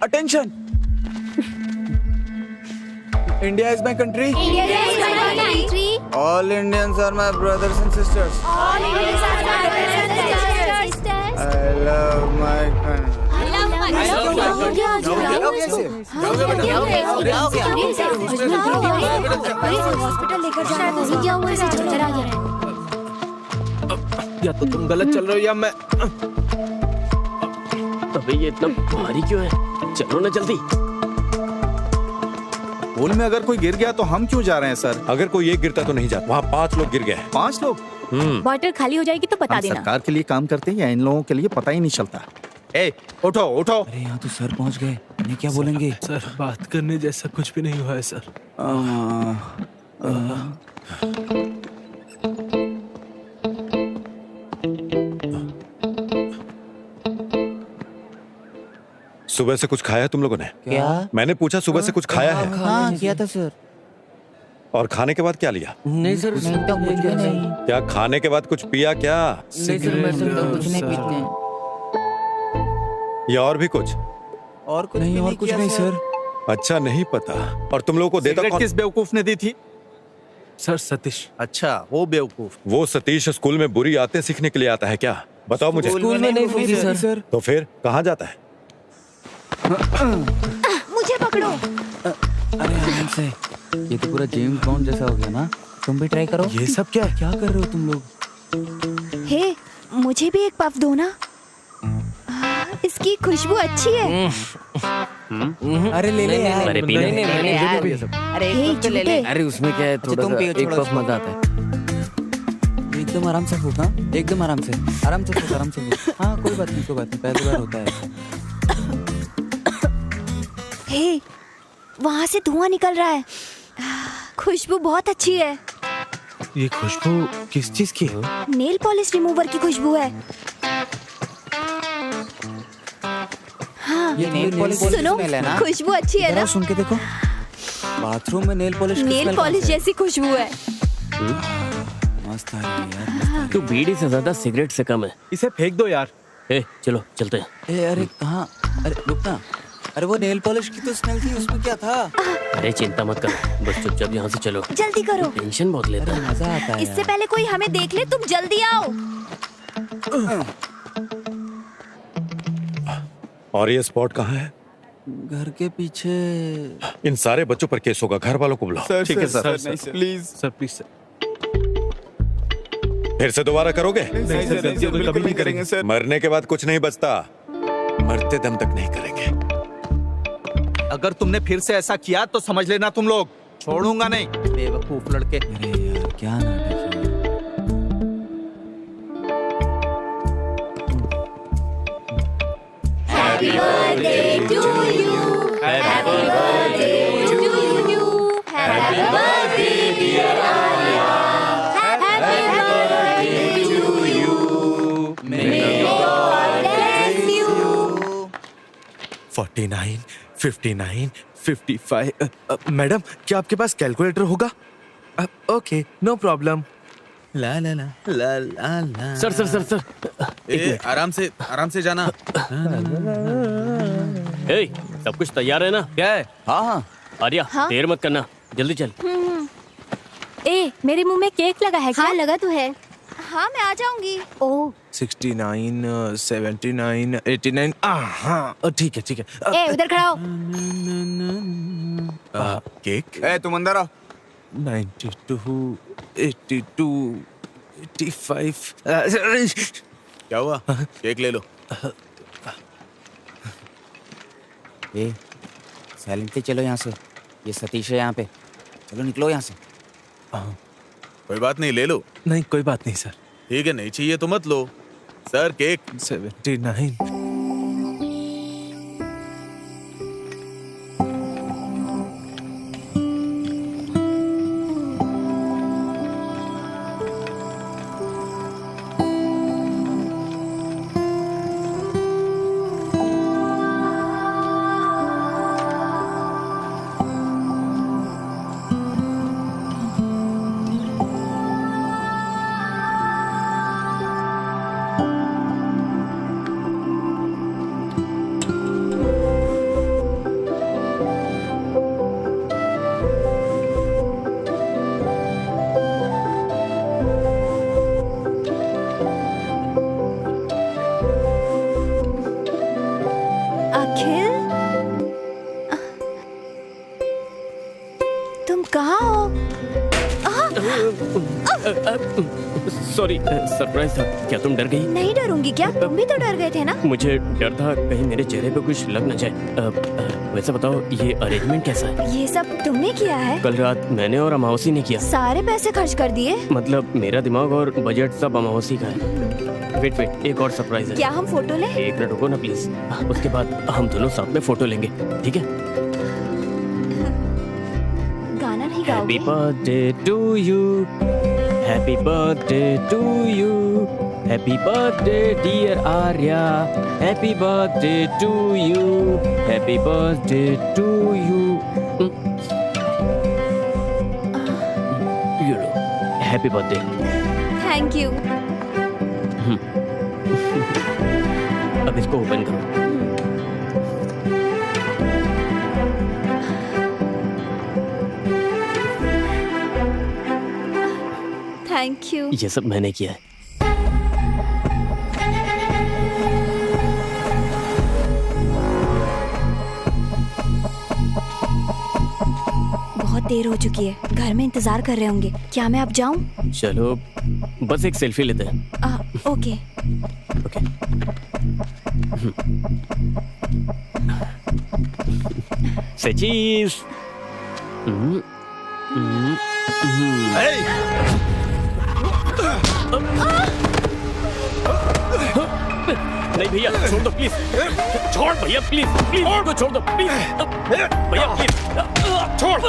Speaker 9: Attention, India is my country. All Indians are my brothers and sisters. I love my country.
Speaker 6: Hospital लेकर जाना। क्या हुआ? इसे चक्कर आ गया है।
Speaker 8: या तो तुम गलत चल रहे हो या मैं।
Speaker 7: अबे ये इतना भारी क्यों है? चलो ना जल्दी।
Speaker 2: पूल में अगर कोई गिर गया तो हम क्यों जा रहे हैं सर?
Speaker 1: अगर कोई एक गिरता तो नहीं जाता। वहाँ 5 लोग गिर गए।
Speaker 2: 5 लोग?
Speaker 6: बॉटल खाली हो जाएगी तो बता
Speaker 2: हम
Speaker 6: देना।
Speaker 2: सरकार के लिए काम करते हैं या इन लोगों के लिए पता ही नहीं चलता। ए, उठो उठो।
Speaker 9: अरे यहाँ तो सर पहुँच गए, इन्हें क्या बोलेंगे?
Speaker 8: सर बात करने जैसा कुछ भी नहीं हुआ है सर।
Speaker 1: सुबह से कुछ खाया है तुम लोगों ने?
Speaker 9: क्या?
Speaker 1: मैंने पूछा सुबह से कुछ खाया है?
Speaker 9: हाँ किया था सर।
Speaker 1: और खाने के बाद क्या लिया?
Speaker 7: नहीं सर,
Speaker 9: नहीं तो कुछ भी नहीं।
Speaker 1: क्या खाने के बाद कुछ पिया क्या?
Speaker 7: नहीं सर, मैं तो
Speaker 9: कुछ नहीं पीते हैं।
Speaker 1: या और भी कुछ?
Speaker 9: और कुछ नहीं, और कुछ नहीं सर।
Speaker 1: अच्छा नहीं पता। और तुम लोगों को देता
Speaker 2: सिगरेट
Speaker 1: कौन?
Speaker 2: किस बेवकूफ ने दी थी?
Speaker 8: सर सतीश।
Speaker 2: अच्छा, वो बेवकूफ।
Speaker 1: वो सतीश स्कूल में बुरी आदतें सीखने के लिए आता है क्या? बताओ मुझे।
Speaker 7: स्कूल में नहीं सीखी सर।
Speaker 1: तो फिर कहाँ जाता है?
Speaker 5: मुझे पकड़ो।
Speaker 9: अरे आराम से, ये तो पूरा जेम्स बॉन्ड जैसा हो गया ना। तुम भी ट्राई करो।
Speaker 8: ये सब क्या है?
Speaker 9: क्या कर रहे हो तुम लोग?
Speaker 5: हे, मुझे भी एक पफ दो ना। इसकी खुशबू अच्छी है।
Speaker 9: अरे ले ले यार।
Speaker 7: अरे पीने नहीं,
Speaker 4: अरे यार, अरे
Speaker 5: हे,
Speaker 4: एक पफ तो ले ले।
Speaker 5: झूठे।
Speaker 7: अरे उसमें क्या है, थोड़ा
Speaker 9: तुम
Speaker 7: सा
Speaker 9: पियो,
Speaker 7: एक
Speaker 9: छोड़ो,
Speaker 7: पफ मजा आता है।
Speaker 9: एकदम आराम से फूक। हाँ एकदम आराम से, आराम से फूक, आराम से फूक। हाँ कोई बात नहीं, कोई बात नहीं, पहली बार होता है।
Speaker 5: हे, वहाँ से धुआं निकल रहा है। खुशबू बहुत अच्छी है।
Speaker 8: ये खुशबू किस चीज की है?
Speaker 5: नेल पॉलिश रिमूवर की खुशबू है। हाँ,
Speaker 9: ये नेल पॉलिश
Speaker 5: सुनो,
Speaker 9: स्मेल है ना?
Speaker 5: खुशबू अच्छी है ना?
Speaker 9: सुन के देखो, बाथरूम में नेल पॉलिश
Speaker 5: नेल पॉलिश जैसी खुशबू है।
Speaker 9: मस्त आ रही है यार।
Speaker 7: तू बीड़ी से ज्यादा सिगरेट से कम है।
Speaker 8: इसे फेंक दो यार।
Speaker 7: चलो चलते हैं।
Speaker 9: अरे कहाँ? अरे रुकना। अरे वो नेल पॉलिश की तो स्मेल थी, उसमें क्या था?
Speaker 7: अरे चिंता मत कर, बस चुपचाप यहाँ से चलो।
Speaker 5: जल्दी करो,
Speaker 7: टेंशन बहुत लेता है।
Speaker 9: मजा आता है।
Speaker 5: इससे पहले कोई हमें देख ले, तुम जल्दी आओ।
Speaker 1: और ये स्पॉट कहाँ है?
Speaker 9: घर के पीछे।
Speaker 1: इन सारे बच्चों पर केस होगा, घर वालों को बुलाओ।
Speaker 8: ठीक है sir, please sir, please sir.
Speaker 1: फिर से दोबारा करोगे?
Speaker 8: नहीं सर, गलतियों को कभी नहीं करेंगे सर।
Speaker 1: मरने के बाद कुछ नहीं बचता, मरते दम तक नहीं करेंगे।
Speaker 2: अगर तुमने फिर से ऐसा किया तो समझ लेना तुम लोग छोड़ूंगा नहीं। बेवकूफ लड़के।
Speaker 9: अरे यार क्या नाटक है।
Speaker 5: Happy birthday to you. Happy birthday to you. Happy birthday dear Arya. Happy birthday to you. May God bless you.
Speaker 8: 49, 59, 55। Madam, क्या आपके पास कैलकुलेटर होगा? Okay, no problem.
Speaker 3: ला ला ला ला ला ला।
Speaker 7: सर सर सर सर,
Speaker 3: आराम से जाना।
Speaker 7: सब कुछ तैयार है ना?
Speaker 2: क्या है?
Speaker 9: हाँ।
Speaker 7: आर्या, देर मत करना, जल्दी चल।
Speaker 5: ए, मेरे मुंह में केक लगा है क्या? हाँ, लगा तो है। हाँ, मैं आ जाऊंगी। ओह,
Speaker 8: 69, 79, 89। हाँ, ठीक है ठीक है।
Speaker 5: ए, उधर खड़ा हो।
Speaker 3: केक?
Speaker 9: तुम अंदर आओ।
Speaker 8: 92, 82, 85।
Speaker 3: क्या हुआ? केक ले लो।
Speaker 9: साइलेंटली चलो यहाँ से। ये सतीश है यहाँ पे। चलो निकलो यहाँ से।
Speaker 3: कोई बात नहीं, ले लो।
Speaker 8: नहीं, कोई बात नहीं सर।
Speaker 3: ठीक है, नहीं चाहिए तो मत लो। Sir cake.
Speaker 8: 79।
Speaker 7: सॉरी, सरप्राइज था। क्या तुम डर गई?
Speaker 5: नहीं डरूंगी क्या? तुम भी तो डर गए थे ना?
Speaker 7: मुझे डर था कहीं मेरे चेहरे पे कुछ लग न जाए। वैसे बताओ, ये अरेंजमेंट कैसा है?
Speaker 5: ये सब तुमने किया है?
Speaker 7: कल रात मैंने और अमावसी ने किया।
Speaker 5: सारे पैसे खर्च कर दिए?
Speaker 7: मतलब मेरा दिमाग और बजट सब अमावसी का है। वेट, एक और सरप्राइज है।
Speaker 5: क्या हम फोटो ले?
Speaker 7: एक मिनट रुको ना प्लीज। उसके बाद हम दोनों साथ में फोटो लेंगे, ठीक है?
Speaker 5: गाना नहीं गाओगे?
Speaker 7: Happy birthday to you, happy birthday to you, happy birthday dear Arya, happy birthday to you, happy birthday to you. Happy birthday.
Speaker 5: Thank you.
Speaker 7: अब इसको ओपन करो।
Speaker 5: Thank you.
Speaker 7: ये सब मैंने किया है।
Speaker 5: बहुत देर हो चुकी है, घर में इंतजार कर रहे होंगे। क्या मैं अब जाऊं?
Speaker 7: चलो बस एक सेल्फी लेते हैं।
Speaker 5: ओके।
Speaker 7: ओके। सचीज। नहीं भैया, छोड़ दो प्लीज। छोड़ भैया, प्लीज प्लीज उनको छोड़ दो प्लीज। भैया प्लीज छोड़।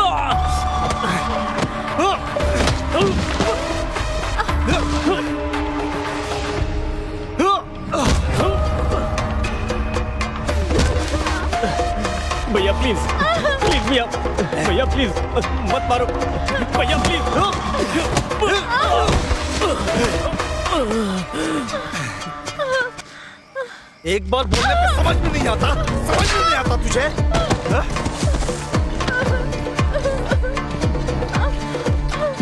Speaker 7: भैया प्लीज प्लीज भैया भैया प्लीज मत मारो भैया प्लीज।
Speaker 10: एक बार बोलने पे समझ में नहीं आता, समझ में नहीं आता तुझे?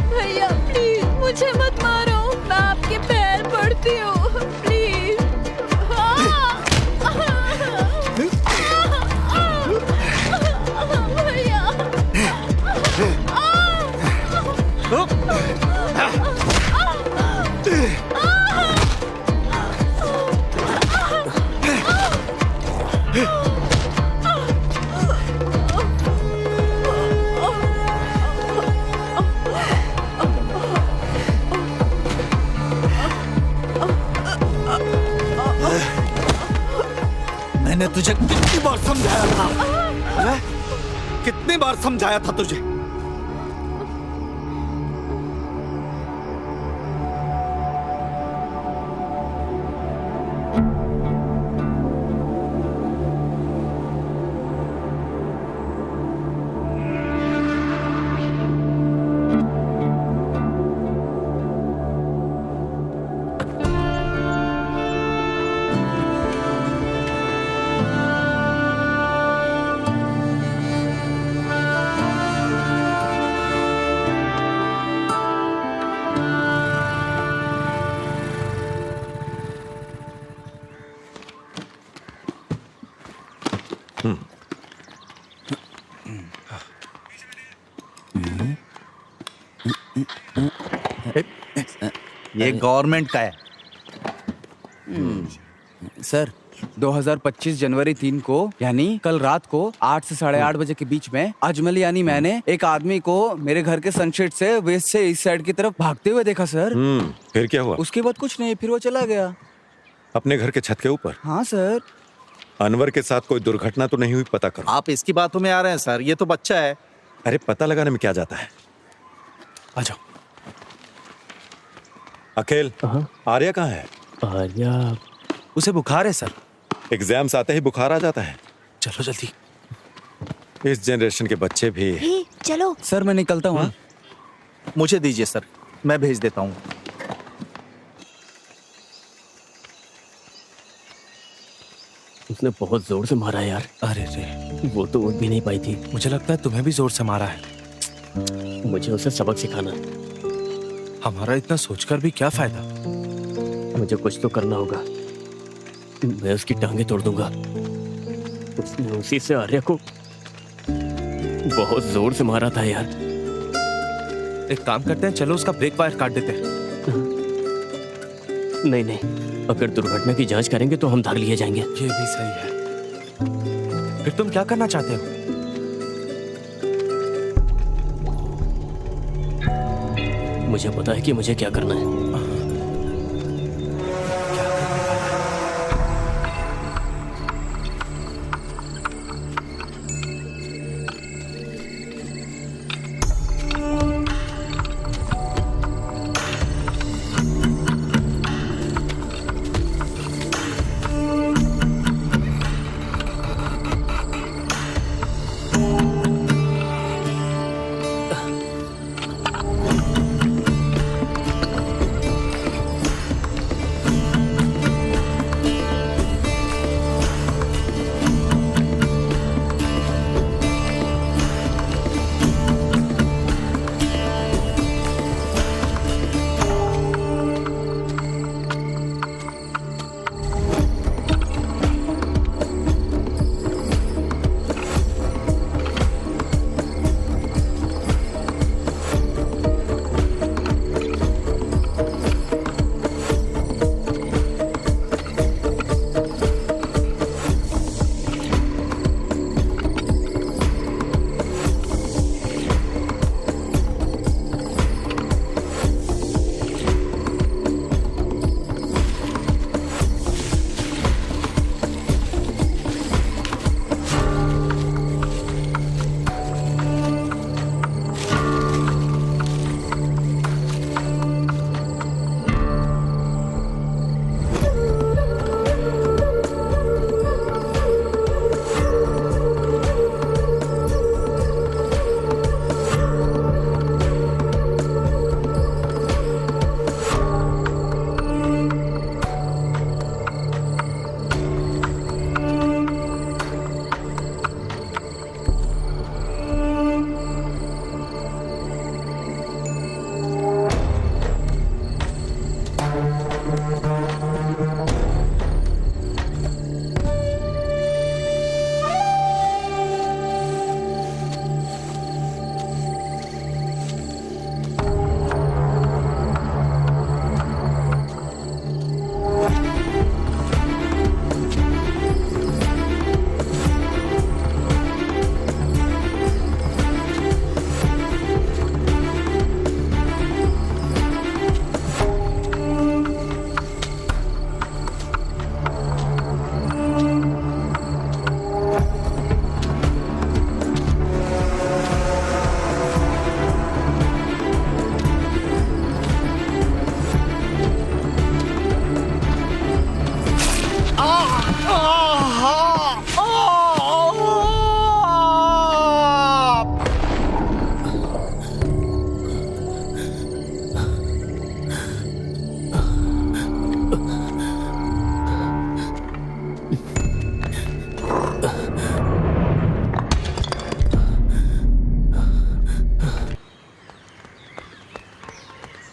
Speaker 5: भैया प्लीज मुझे मत मारो, मैं आपके पैर पड़ती हूँ प्लीज।
Speaker 10: मैंने तुझे कितनी बार समझाया था? कितनी बार समझाया था तुझे?
Speaker 2: ये गवर्नमेंट का है।
Speaker 9: सर 2025 जनवरी 3 को यानी कल रात को 8 से 8:30 बजे के बीच में अजमल यानी मैंने एक आदमी को मेरे घर के सनसेट से वेस्ट से इस साइड की तरफ भागते हुए देखा सर।
Speaker 1: फिर क्या हुआ?
Speaker 9: उसके बाद कुछ नहीं, फिर वो चला गया।
Speaker 1: अपने घर के छत के ऊपर?
Speaker 9: हाँ सर।
Speaker 1: अनवर के साथ कोई दुर्घटना तो नहीं हुई? पता करो।
Speaker 2: आप इसकी बातों में आ रहे हैं सर, ये तो बच्चा है।
Speaker 1: अरे पता लगाने में क्या जाता है?
Speaker 2: आ जाओ।
Speaker 1: अखिल, आर्या कहाँ है?
Speaker 8: आर्या उसे बुखार है सर।
Speaker 1: एग्जाम्स आते ही बुखार आ जाता है।
Speaker 8: चलो जल्दी।
Speaker 1: इस जनरेशन के बच्चे भी।
Speaker 6: चलो
Speaker 9: सर मैं निकलता हूँ।
Speaker 2: मुझे दीजिए सर, मैं भेज देता हूँ।
Speaker 7: उसने बहुत जोर से मारा यार।
Speaker 8: अरे रे,
Speaker 7: वो तो उठ भी नहीं पाई थी।
Speaker 8: मुझे लगता है तुम्हें भी जोर से मारा है।
Speaker 7: मुझे उसे सबक सिखाना।
Speaker 8: हमारा इतना सोचकर भी क्या फायदा?
Speaker 7: मुझे कुछ तो करना होगा। मैं उसकी टांगे तोड़ दूंगा। उसने उसी से आर्या को बहुत जोर से मारा था यार।
Speaker 8: एक काम करते हैं, चलो उसका ब्रेक वायर काट देते हैं।
Speaker 7: नहीं नहीं, अगर दुर्घटना की जांच करेंगे तो हम धर लिए जाएंगे।
Speaker 8: ये भी सही है। फिर तुम क्या करना चाहते हो?
Speaker 7: मुझे पता है कि मुझे क्या करना है।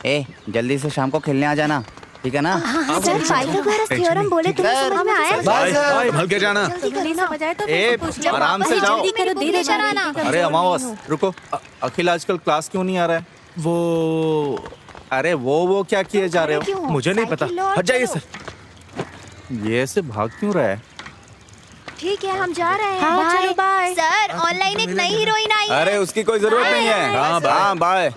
Speaker 9: ए जल्दी से शाम को खेलने आ जाना, ठीक है ना?
Speaker 6: सर पाइथागोरस थ्योरम बोले तुम्हें समझ में आया?
Speaker 3: बाय संभल के जाना।
Speaker 2: ए आराम से जाओ।
Speaker 6: जल्दी करो, देर हो जाना।
Speaker 2: अरे अमावस रुको, अखिल आजकल क्लास क्यों नहीं आ रहा है? वो क्या किए जा रहे हो?
Speaker 8: मुझे नहीं पता, हट जाइए सर।
Speaker 2: ये ऐसे भाग क्यों रहा है?
Speaker 6: ठीक है हम जा रहे हैं। Bye bye. सर ऑनलाइन एक नई हीरोइन आई है।
Speaker 2: अरे उसकी कोई जरूरत नहीं है। हाँ बाय।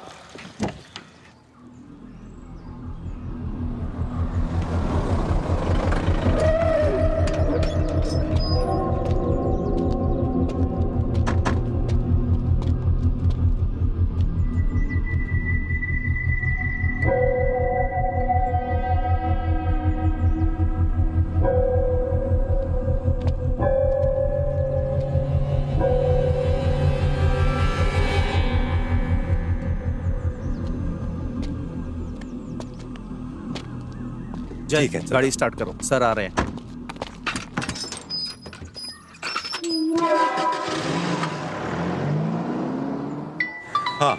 Speaker 1: ठीक है,
Speaker 2: गाड़ी स्टार्ट करो, सर आ रहे हैं।
Speaker 1: हाँ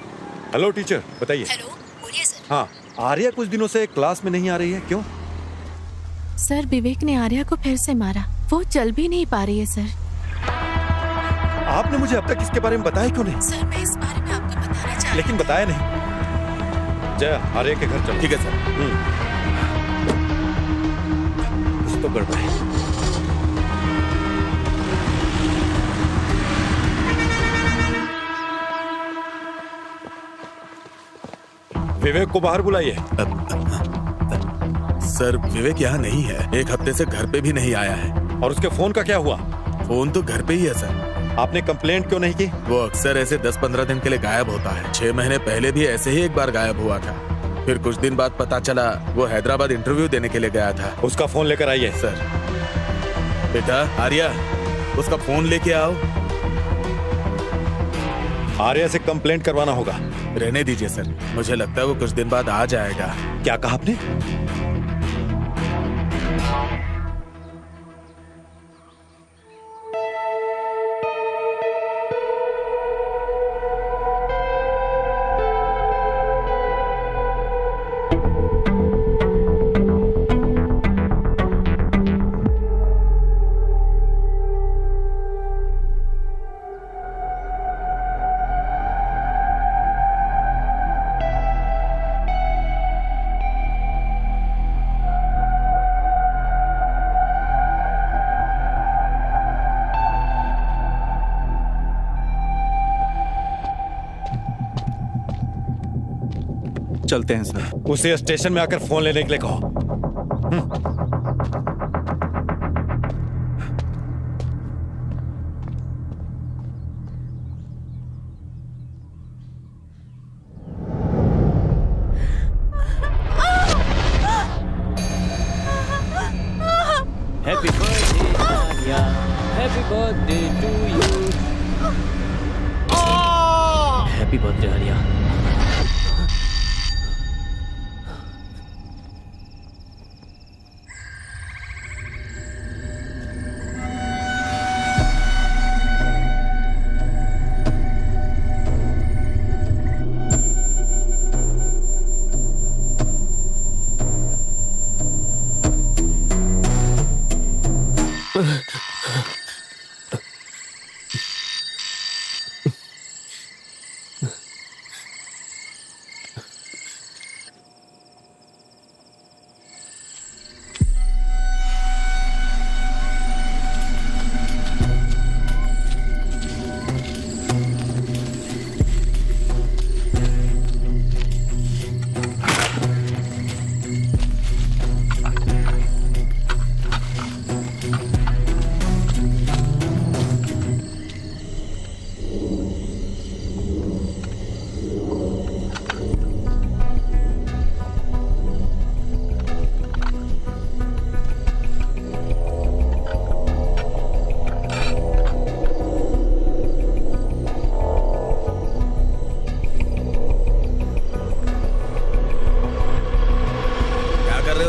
Speaker 1: हेलो टीचर, बताइए।
Speaker 5: हेलो, बोलिए सर।
Speaker 1: हाँ, आर्या कुछ दिनों से क्लास में नहीं आ रही है, क्यों?
Speaker 4: सर विवेक ने आर्या को फिर से मारा, वो चल भी नहीं पा रही है सर।
Speaker 1: आपने मुझे अब तक इसके बारे में बताया क्यों नहीं?
Speaker 4: सर मैं इस बारे में आपको बताना चाहती
Speaker 1: लेकिन बताया नहीं। जय, आर्या के घर चलो।
Speaker 3: ठीक है सर।
Speaker 1: कुछ तो गड़बड़ है। विवेक को बाहर बुलाइए।
Speaker 3: सर विवेक यहाँ नहीं है, एक हफ्ते से घर पे भी नहीं आया है।
Speaker 1: और उसके फोन का क्या हुआ?
Speaker 3: फोन तो घर पे ही है सर।
Speaker 1: आपने कंप्लेंट क्यों नहीं की?
Speaker 3: वो अक्सर ऐसे 10-15 दिन के लिए गायब होता है। 6 महीने पहले भी ऐसे ही एक बार गायब हुआ था। फिर कुछ दिन बाद पता चला वो हैदराबाद इंटरव्यू देने के लिए गया था।
Speaker 1: उसका फोन लेकर आइए।
Speaker 3: सर बेटा आर्या, उसका फोन लेके आओ।
Speaker 1: आर्या से कंप्लेंट करवाना होगा।
Speaker 3: रहने दीजिए सर, मुझे लगता है वो कुछ दिन बाद आ जाएगा।
Speaker 1: क्या कहा आपने?
Speaker 2: चलते हैं सर।
Speaker 1: उसे स्टेशन में आकर फोन लेने के लिए कहो।
Speaker 7: Happy birthday Arya, happy birthday to you. Happy birthday Arya.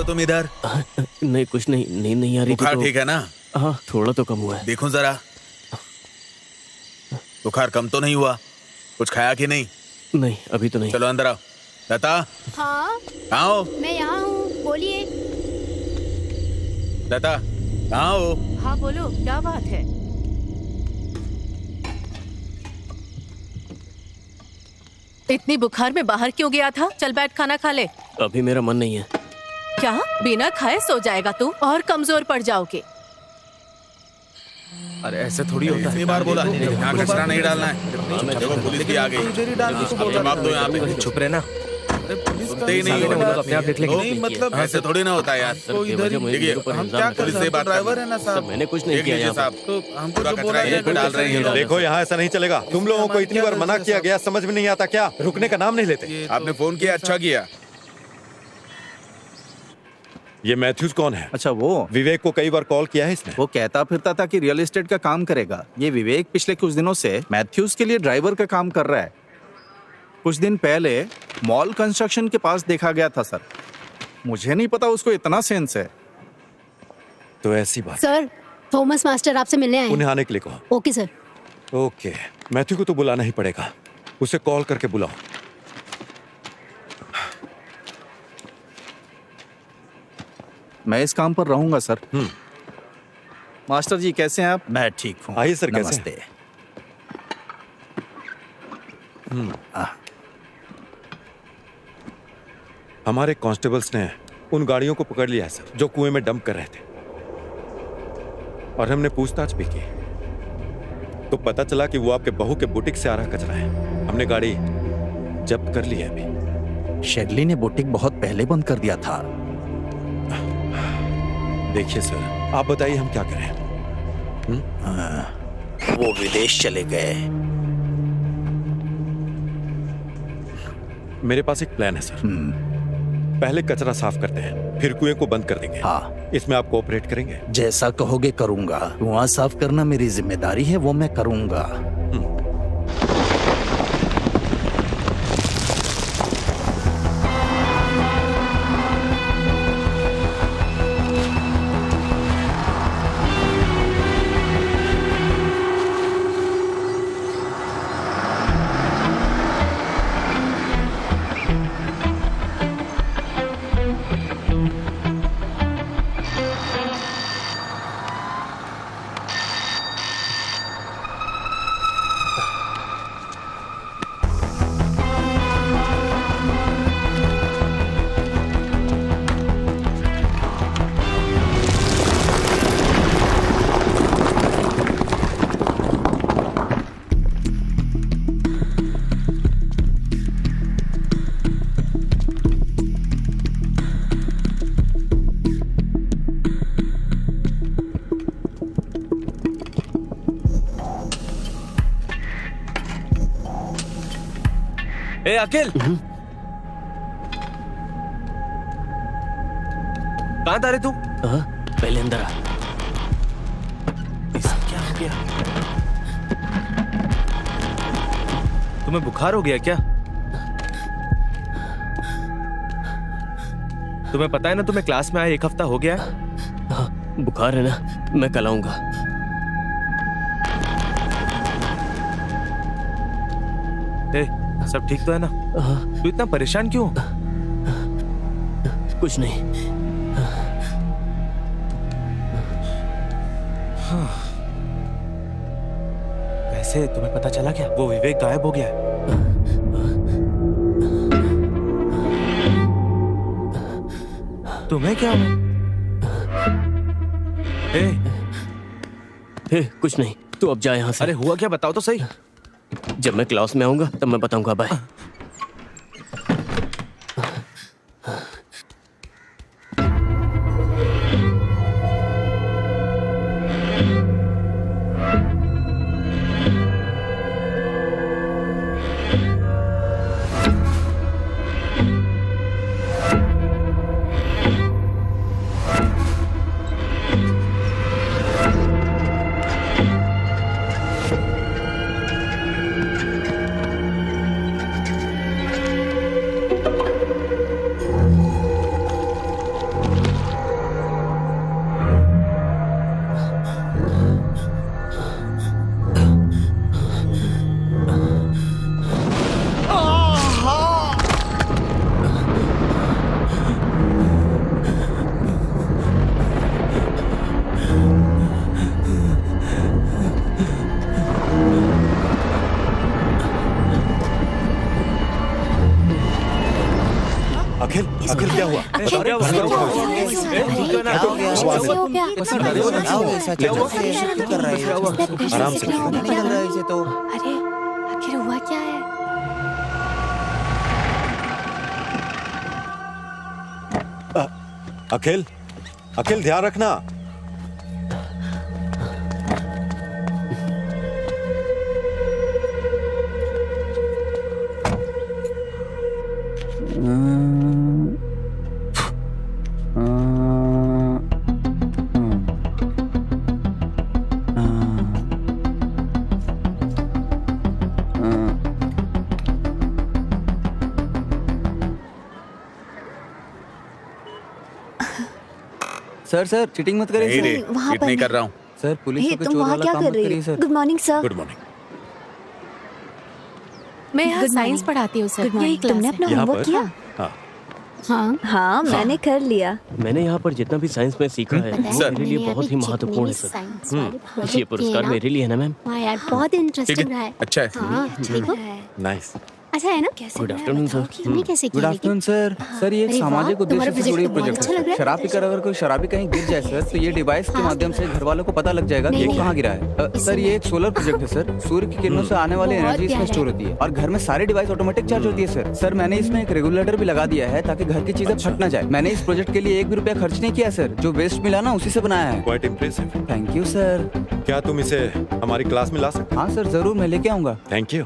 Speaker 3: तुम इधर?
Speaker 7: नहीं कुछ नहीं, नींद नहीं आ रही थी।
Speaker 3: बुखार
Speaker 7: तो
Speaker 3: ठीक है ना?
Speaker 7: हाँ थोड़ा तो कम हुआ है।
Speaker 3: देखो जरा, बुखार कम तो नहीं हुआ? कुछ खाया कि नहीं?
Speaker 7: नहीं अभी तो नहीं।
Speaker 3: चलो अंदर आओ, लता
Speaker 6: हाँ
Speaker 3: कहाँ हो?
Speaker 6: मैं यहाँ हूँ, बोलिए।
Speaker 3: लता कहाँ हो?
Speaker 4: हाँ बोलो, क्या बात है? इतनी बुखार में बाहर क्यों गया था? चल बैठ खाना खा ले।
Speaker 7: अभी मेरा मन नहीं है।
Speaker 4: क्या बिना खाए सो जाएगा तू? और कमजोर पड़ जाओगे।
Speaker 8: अरे ऐसे थोड़ी होता है।
Speaker 3: इतनी बार बोला यहाँ कचरा नहीं डालना है। देखो पुलिस भी आ गई। जवाब दो यहाँ पे।
Speaker 8: चुप रहे ना।
Speaker 3: सुनते ही नहीं
Speaker 8: वो तो अपने आप देख लेंगे।
Speaker 3: नहीं, मतलब ऐसे थोड़ी ना होता है यार।
Speaker 7: सर,
Speaker 3: देखिए हम क्या पुलिस से बात ड्राइवर है ना साहब।
Speaker 7: मैंने कुछ नहीं किया यहाँ
Speaker 3: साहब, तो हम पूरा कचरा यहीं पे डाल रहे हैं।
Speaker 1: देखो यहाँ ऐसा नहीं चलेगा। तुम लोगों को इतनी बार मना किया गया, समझ में नहीं आता क्या? रुकने का नाम नहीं लेते।
Speaker 3: आपने फोन किया, अच्छा किया।
Speaker 1: ये मैथ्यूज कौन है?
Speaker 2: अच्छा वो
Speaker 1: विवेक को कई बार कॉल किया है इसने।
Speaker 2: वो कहता फिरता था कि रियल एस्टेट का काम करेगा। ये विवेक पिछले कुछ दिनों से मैथ्यूज के लिए ड्राइवर का काम कर रहा है। कुछ दिन पहले मॉल कंस्ट्रक्शन के पास देखा गया था सर। मुझे नहीं पता उसको इतना सेंस है।
Speaker 1: तो ऐसी बात।
Speaker 6: सर, थॉमस मास्टर आपसे मिलने आए हैं।
Speaker 1: उन्हें आने के लिए कहो।
Speaker 6: Okay sir.
Speaker 1: ओके, मैथ्यू को तो बुलाना ही पड़ेगा। उसे कॉल करके बुलाओ।
Speaker 2: मैं इस काम पर रहूंगा सर। मास्टर जी कैसे हैं आप?
Speaker 10: मैं ठीक हूँ।
Speaker 1: आइए सर, कैसे
Speaker 10: नमस्ते।
Speaker 1: हमारे कांस्टेबल्स ने उन गाड़ियों को पकड़ लिया है सर, जो कुएं में डंप कर रहे थे। और हमने पूछताछ भी की तो पता चला कि वो आपके बहू के बुटीक से आ रहा कचरा है। हमने गाड़ी जब्त कर ली है अभी।
Speaker 10: शेरली ने बुटीक बहुत पहले बंद कर दिया था।
Speaker 1: देखिए सर, आप बताइए हम क्या करें?
Speaker 10: वो विदेश चले गए।
Speaker 1: मेरे पास एक प्लान है सर। पहले कचरा साफ करते हैं, फिर कुएं को बंद कर देंगे।
Speaker 10: हाँ,
Speaker 1: इसमें आप कोऑपरेट करेंगे?
Speaker 10: जैसा कहोगे करूंगा। कुआं साफ करना मेरी जिम्मेदारी है, वो मैं करूंगा।
Speaker 8: ए अखिल, कहाँ था रे तू?
Speaker 7: पहले अंदर आ।
Speaker 8: क्या हो गया? तुम्हें बुखार हो गया क्या? तुम्हें पता है ना, तुम्हें क्लास में आए 1 हफ्ता हो गया।
Speaker 7: हाँ, बुखार है ना, मैं कल आऊंगा।
Speaker 8: ए, सब ठीक तो है ना? तू इतना परेशान क्यों?
Speaker 7: कुछ नहीं।
Speaker 8: वैसे तुम्हें पता चला क्या, वो विवेक गायब हो गया है। तुम्हें क्या हुआ?
Speaker 7: कुछ नहीं, तू अब जा यहाँ से।
Speaker 8: अरे हुआ क्या, बताओ तो सही।
Speaker 7: जब मैं क्लास में आऊंगा तब मैं बताऊंगा। बाय।
Speaker 1: अखिल क्या हुआ?
Speaker 8: क्या हुआ?
Speaker 1: आराम से।
Speaker 6: अरे आखिर हुआ क्या है?
Speaker 1: अखिल, अखिल ध्यान रखना।
Speaker 9: सर चीटिंग मत करिए
Speaker 3: नहीं रे,
Speaker 9: सर।
Speaker 6: वहाँ
Speaker 3: चीट
Speaker 6: पर
Speaker 3: नहीं
Speaker 6: नहीं।
Speaker 3: कर रहा हूँ।
Speaker 9: सर पुलिस
Speaker 6: हे,
Speaker 9: को
Speaker 6: तुम
Speaker 9: चोर
Speaker 6: वहाँ
Speaker 9: वाला
Speaker 6: क्या
Speaker 9: काम
Speaker 6: कर
Speaker 9: मत
Speaker 6: रही
Speaker 9: करिए
Speaker 6: हो?
Speaker 9: Sir.
Speaker 6: Good morning sir.
Speaker 1: Good morning.
Speaker 4: मैं यहाँ
Speaker 6: Good
Speaker 4: साइंस
Speaker 6: morning.
Speaker 4: पढ़ाती हूँ सर।
Speaker 6: गुड
Speaker 4: यही
Speaker 6: मॉर्निंग। तुमने
Speaker 4: क्लास
Speaker 6: अपना
Speaker 4: है।
Speaker 1: यहाँ
Speaker 6: होमवर्क
Speaker 1: पर?
Speaker 6: किया?
Speaker 1: हाँ।
Speaker 6: हाँ हाँ मैंने कर लिया।
Speaker 7: मैंने यहाँ पर जितना भी साइंस में सीखा है वो
Speaker 3: सर।
Speaker 7: मेरे लिए बहुत ही महत्वपूर्ण है सर। ये पुरस्कार मेरे लिए है ना मैम?
Speaker 6: हाँ यार बहुत
Speaker 3: ठीक
Speaker 6: इंटरेस्टिंग रहा
Speaker 3: है,
Speaker 6: है।
Speaker 3: अच्छा है।
Speaker 6: हाँ ठीक हो?
Speaker 1: नाइस।
Speaker 6: अच्छा है ना? कैसे
Speaker 7: Good
Speaker 6: बनाया
Speaker 7: afternoon,
Speaker 6: बताओ
Speaker 7: sir.
Speaker 6: कि तुमने कैसे
Speaker 9: गुड
Speaker 6: किया?
Speaker 9: Afternoon sir. सर ये एक
Speaker 6: अरे वाह,
Speaker 9: सामाजिक
Speaker 6: तुम्हारा
Speaker 9: उद्देश्य से जुड़ी
Speaker 6: प्रोजेक्ट तो बहुत
Speaker 9: प्रोजेक्ट
Speaker 6: अच्छा लग रहा
Speaker 9: है।
Speaker 6: है।
Speaker 9: शराब पीकर अगर कोई शराबी कहीं गिर जाए सर तो ये डिवाइस के माध्यम से घर वालों को पता लग जाएगा कि
Speaker 6: नहीं,
Speaker 9: ये
Speaker 6: नहीं।
Speaker 9: कहाँ गिरा है। सर ये एक सोलर प्रोजेक्ट है सर। सूर्य की किरणों से आने वाली
Speaker 6: बहुत
Speaker 9: एनर्जी इसमें
Speaker 6: प्यारा
Speaker 9: स्टोर
Speaker 6: है।
Speaker 9: होती है और घर में सारी डिवाइस ऑटोमेटिक चार्ज होती है सर। मैंने इसमें एक रेगुलेटर भी लगा दिया है ताकि घर की चीजें फट ना जाए। मैंने इस प्रोजेक्ट के लिए 1 भी रुपया खर्च नहीं किया सर। जो वेस्ट मिला ना उसी से बनाया है।
Speaker 1: Quite impressive.
Speaker 9: Thank you sir.
Speaker 1: क्या तुम इसे हमारी क्लास में ला सकते?
Speaker 9: हाँ सर जरूर मैं लेके आऊंगा।
Speaker 1: Thank you.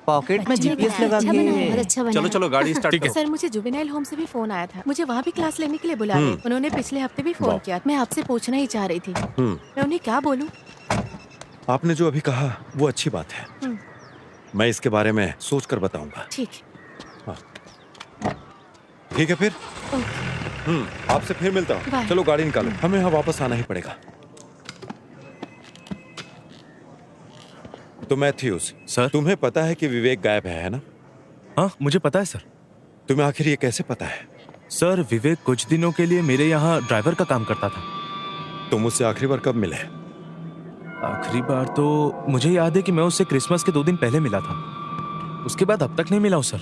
Speaker 9: पॉकेट में जीपीएस लगा
Speaker 6: अच्छा बना है, बहुत
Speaker 9: के।
Speaker 6: अच्छा बना
Speaker 2: चलो
Speaker 6: है।
Speaker 2: चलो गाड़ी स्टार्ट करो।
Speaker 4: सर मुझे जुवेनाइल होम से भी फोन आया था। मुझे वहाँ भी क्लास लेने के लिए बुला रहे। उन्होंने पिछले हफ्ते भी फोन किया। मैं आपसे पूछना ही चाह रही थी। मैं उन्हें क्या बोलूँ?
Speaker 1: आपने जो अभी कहा वो अच्छी बात है। मैं इसके बारे में सोच कर बताऊंगा।
Speaker 4: ठीक है।
Speaker 1: ठीक है फिर। आपसे फिर मिलता हूँ।
Speaker 4: बाय।
Speaker 1: चलो गाड़ी निकालो, हमें यहाँ वापस आना ही पड़ेगा। तो मैथ्यूस
Speaker 8: सर।
Speaker 1: तुम्हें पता है कि विवेक गायब है ना?
Speaker 8: हाँ मुझे पता है सर।
Speaker 1: तुम्हें आखिर ये कैसे पता है?
Speaker 8: सर विवेक कुछ दिनों के लिए मेरे यहाँ ड्राइवर का काम करता था।
Speaker 1: तुम मुझसे आखिरी बार कब मिले?
Speaker 8: आखिरी बार तो मुझे याद है कि मैं उससे क्रिसमस के 2 दिन पहले मिला था। उसके बाद अब तक नहीं मिला हूँ सर।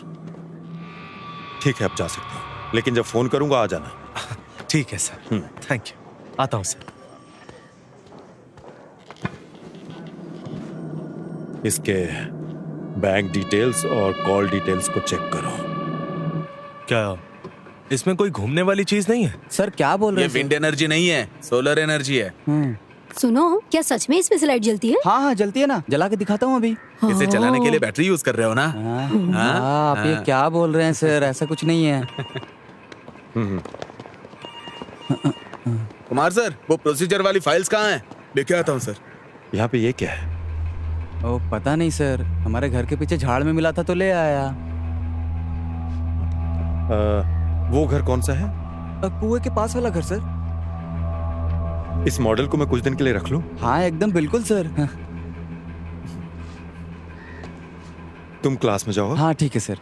Speaker 1: ठीक है अब जा सकते हो, लेकिन जब फोन करूंगा आ जाना।
Speaker 8: ठीक है सर। Thank you. आता हूँ सर।
Speaker 1: इसके बैंक डिटेल्स और कॉल डिटेल्स को चेक करो।
Speaker 8: क्या इसमें कोई घूमने वाली चीज नहीं है?
Speaker 9: सर क्या बोल रहे
Speaker 3: ये
Speaker 9: हैं
Speaker 3: विंड एनर्जी नहीं है, सोलर एनर्जी है।
Speaker 6: सुनो क्या सच में इसमें से लाइट जलती है?
Speaker 9: हाँ हाँ जलती है ना, जला के दिखाता हूँ अभी।
Speaker 3: इसे चलाने के लिए बैटरी यूज कर रहे हो ना?
Speaker 9: हाँ, आप ये क्या बोल रहे हैं सर, ऐसा कुछ नहीं है।
Speaker 3: कुमार सर वो प्रोसीजर वाली फाइल्स कहाँ हैं? लेके आता हूँ सर।
Speaker 1: यहाँ पे ये क्या है?
Speaker 9: ओ पता नहीं सर, हमारे घर के पीछे झाड़ में मिला था तो ले आया।
Speaker 1: वो घर कौन सा है?
Speaker 9: कुएं के पास वाला घर सर।
Speaker 1: इस मॉडल को मैं कुछ दिन के लिए रख लूं?
Speaker 9: हाँ एकदम बिल्कुल सर।
Speaker 1: तुम क्लास में जाओ।
Speaker 9: हाँ ठीक है सर।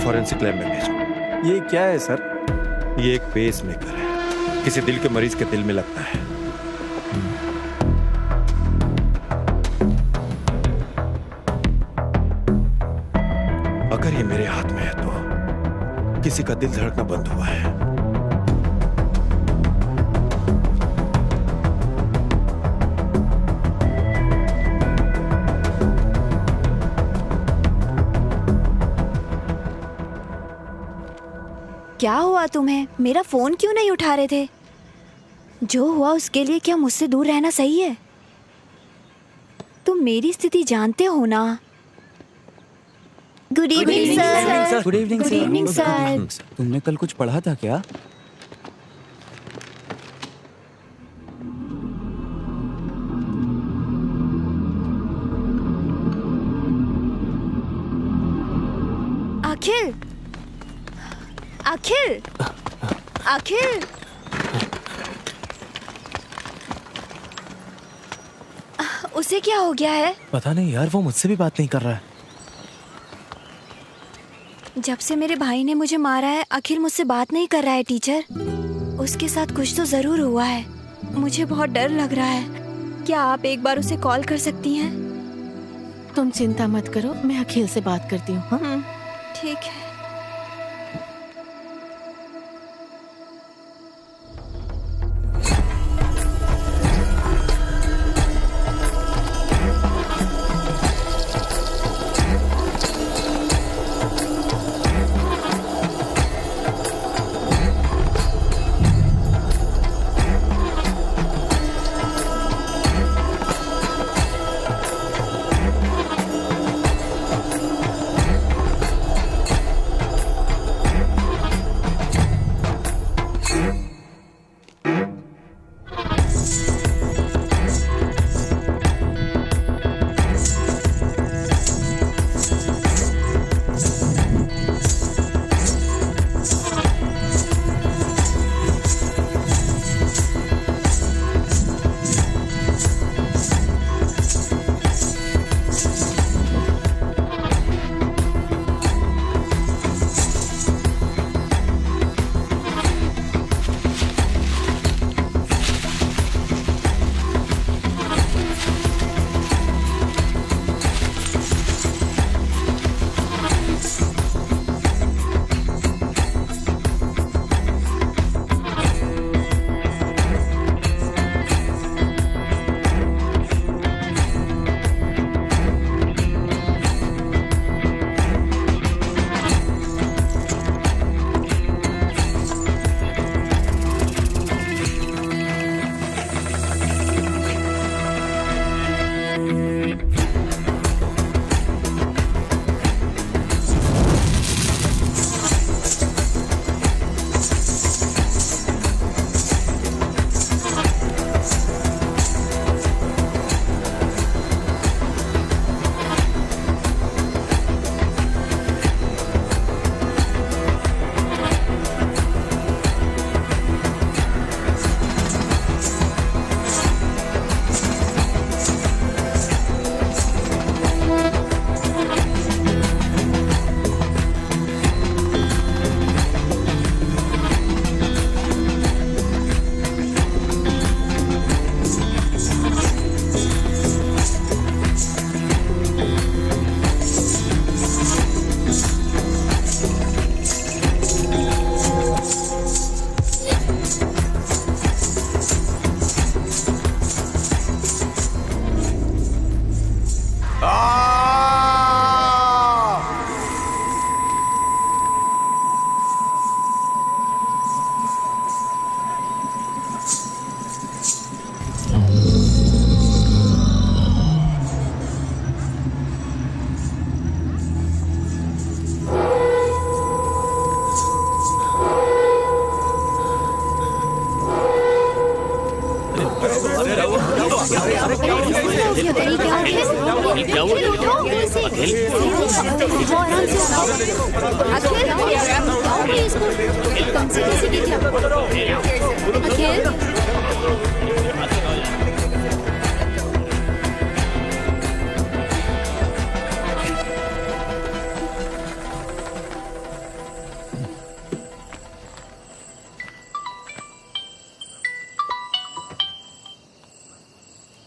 Speaker 1: फॉरेंसिक लैब में भेजो।
Speaker 2: ये क्या है सर?
Speaker 1: ये एक पेस मेकर है, किसी दिल के मरीज के दिल में लगता है। अगर ये मेरे हाथ में है तो किसी का दिल धड़कना बंद हुआ है।
Speaker 5: क्या हुआ तुम्हें? मेरा फोन क्यों नहीं उठा रहे थे? जो हुआ उसके लिए क्या मुझसे दूर रहना सही है? तुम मेरी स्थिति जानते हो ना।
Speaker 6: Good evening sir.
Speaker 9: Good evening
Speaker 6: good evening sir.
Speaker 9: तुमने कल कुछ पढ़ा था क्या?
Speaker 5: अखिल, अखिल, अखिल, उसे क्या हो गया है?
Speaker 8: पता नहीं यार, वो मुझसे भी बात नहीं कर रहा है।
Speaker 5: जब से मेरे भाई ने मुझे मारा है अखिल मुझसे बात नहीं कर रहा है टीचर। उसके साथ कुछ तो जरूर हुआ है। मुझे बहुत डर लग रहा है। क्या आप एक बार उसे कॉल कर सकती हैं?
Speaker 4: तुम चिंता मत करो, मैं अखिल से बात करती हूँ। हाँ?
Speaker 5: ठीक है।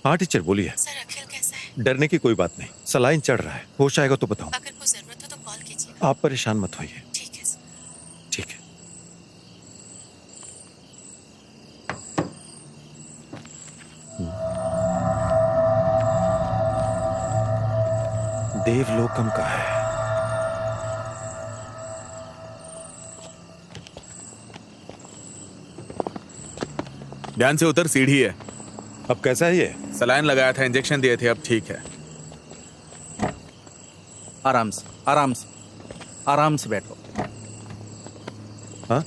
Speaker 1: हाँ टीचर बोलिए।
Speaker 4: सर अखिल कैसा है?
Speaker 1: डरने की कोई बात नहीं, सलाइन चढ़ रहा है, होश आएगा तो बताऊं।
Speaker 4: अगर कोई जरूरत हो तो कॉल कीजिए।
Speaker 1: आप परेशान मत होइए।
Speaker 4: ठीक है सर।
Speaker 1: ठीक है। देवलोकम का है।
Speaker 3: ध्यान से उतर, सीढ़ी है।
Speaker 1: अब कैसा है ये?
Speaker 3: सलाइन लगाया था, इंजेक्शन दिए थे, अब ठीक है।
Speaker 2: आराम से, आराम से, आराम से बैठो।
Speaker 1: हाँ,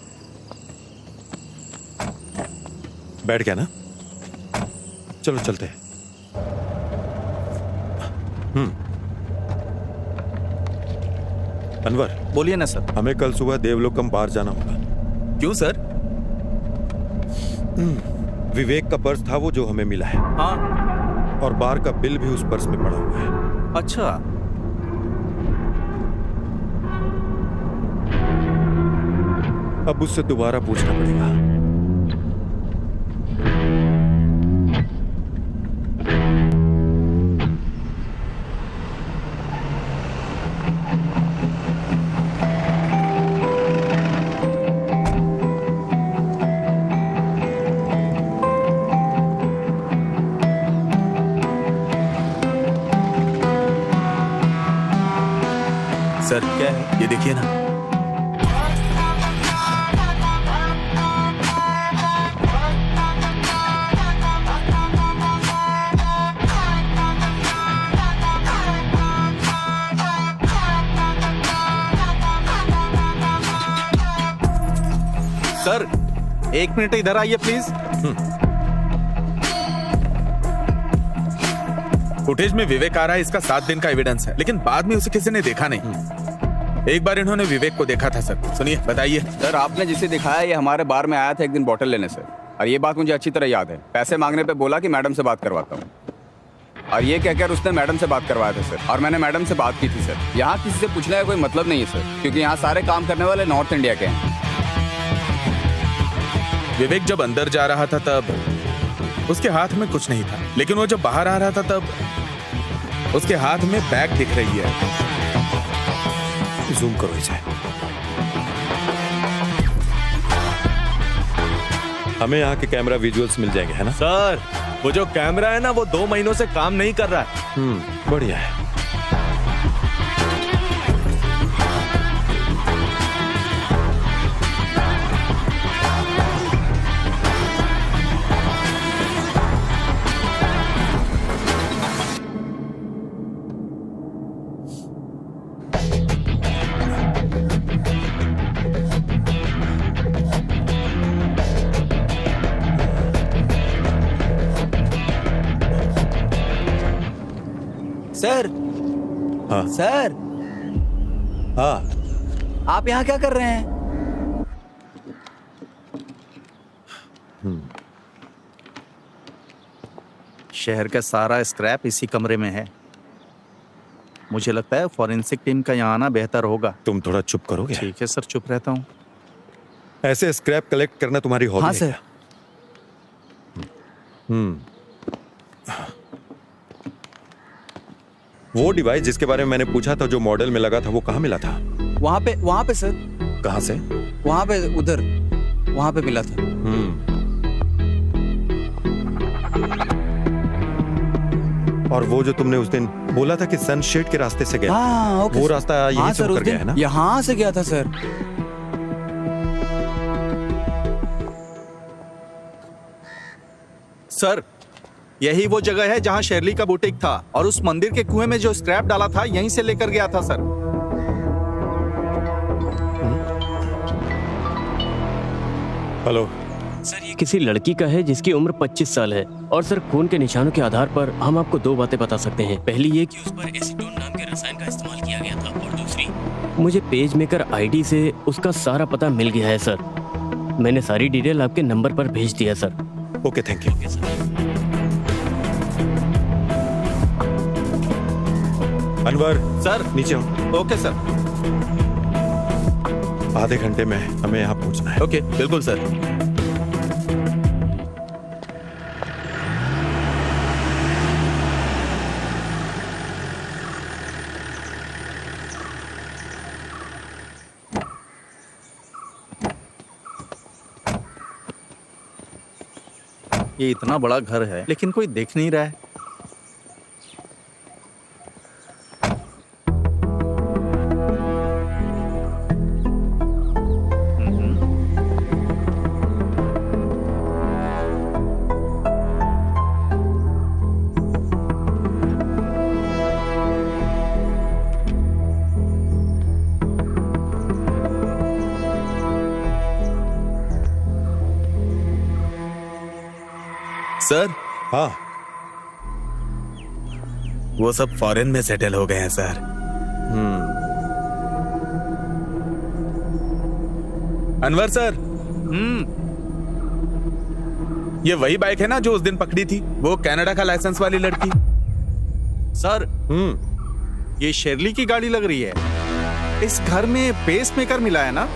Speaker 1: बैठ गया ना? चलो चलते हैं। अनवर,
Speaker 2: बोलिए ना सर।
Speaker 1: हमें कल सुबह देवलोकम बार जाना होगा।
Speaker 2: क्यों सर?
Speaker 1: विवेक का पर्स था वो जो हमें मिला है।
Speaker 2: हाँ।
Speaker 1: और बार का बिल भी उस पर्स में पड़ा हुआ है।
Speaker 2: अच्छा।
Speaker 1: अब उससे दोबारा पूछना पड़ेगा।
Speaker 3: सर क्या है ये, देखिए ना।
Speaker 2: सर, 1 मिनट इधर आइए प्लीज।
Speaker 3: फुटेज में विवेक आ रहा है, इसका 7 दिन का एविडेंस है, लेकिन बाद में उसे किसी ने देखा नहीं। एक बार इन्होंने विवेक को देखा था सर। सुनिए, बताइए।
Speaker 9: सर, आपने जिसे दिखाया ये हमारे बार में आया था एक दिन बॉटल लेने से, और ये बात मुझे अच्छी तरह याद है। पैसे मांगने पे बोला कि मैडम से बात करवाता हूँ, और ये कहकर उसने मैडम से बात करवाया था सर। और मैंने मैडम से बात की थी सर। यहाँ किसी से पूछने का कोई मतलब नहीं है सर, क्योंकि यहाँ सारे काम करने वाले नॉर्थ इंडिया के हैं।
Speaker 3: विवेक जब अंदर जा रहा था तब उसके हाथ में कुछ नहीं था, लेकिन वो जब बाहर आ रहा था तब उसके हाथ में बैग दिख रही है।
Speaker 1: जूम करो इसे। हमें यहाँ के कैमरा विजुअल्स मिल जाएंगे, है ना?
Speaker 8: सर, वो जो कैमरा है ना, वो 2 महीनों से काम नहीं कर रहा है।
Speaker 1: बढ़िया है।
Speaker 9: सर।
Speaker 1: हाँ
Speaker 9: सर।
Speaker 1: हाँ,
Speaker 9: आप यहाँ क्या कर रहे हैं?
Speaker 2: शहर का सारा स्क्रैप इसी कमरे में है। मुझे लगता है फॉरेंसिक टीम का यहाँ आना बेहतर होगा।
Speaker 1: तुम थोड़ा चुप करोगे?
Speaker 2: ठीक है सर, चुप रहता हूँ।
Speaker 1: ऐसे स्क्रैप कलेक्ट करना तुम्हारी हॉबी
Speaker 9: हाँ
Speaker 1: है
Speaker 9: सर।
Speaker 1: क्या? वो डिवाइस जिसके बारे में मैंने पूछा था, जो मॉडल में लगा था, वो कहाँ मिला था?
Speaker 9: वहाँ पे सर।
Speaker 1: कहाँ से?
Speaker 9: वहाँ पे, उधर, वहाँ पे मिला था।
Speaker 1: और वो जो तुमने उस दिन बोला था कि सनशेड के रास्ते से गया,
Speaker 9: हाँ, ओके
Speaker 1: वो
Speaker 9: सर।
Speaker 1: रास्ता यहीं
Speaker 9: हाँ
Speaker 1: से
Speaker 9: सर,
Speaker 1: होकर
Speaker 9: उस
Speaker 1: गया है
Speaker 9: दिन
Speaker 1: ना?
Speaker 9: यहाँ से गया था सर।
Speaker 2: सर, यही वो जगह है जहाँ शेरली का बुटीक था, और उस मंदिर के कुएं में जो स्क्रैप डाला था यहीं से लेकर गया था सर।
Speaker 1: हेलो
Speaker 7: सर, ये किसी लड़की का है जिसकी उम्र 25 साल है। और सर, खून के निशानों के आधार पर हम आपको 2 बातें बता सकते हैं। पहली ये कि उस पर एसीटोन नाम के रसायन का इस्तेमाल किया गया था, और दूसरी, मुझे पेज मेकर आईडी से उसका सारा पता मिल गया है सर। मैंने सारी डिटेल आपके नंबर पर भेज दिया sir.
Speaker 1: Okay, thank you.
Speaker 7: Okay sir.
Speaker 1: Anwar
Speaker 2: sir,
Speaker 1: नीचे हो।
Speaker 2: Okay sir.
Speaker 1: आधे घंटे में हमें यहाँ पहुँचना है।
Speaker 2: ओके, बिल्कुल सर। ये इतना बड़ा घर है, लेकिन कोई देख नहीं रहा है।
Speaker 3: सर
Speaker 1: हाँ,
Speaker 3: वो सब फॉरेन में सेटल हो गए हैं सर। अनवर सर, ये वही बाइक है ना जो उस दिन पकड़ी थी, वो कनाडा का लाइसेंस वाली लड़की?
Speaker 2: सर, ये शेरली की गाड़ी लग रही है। इस घर में पेस मेकर मिला है ना?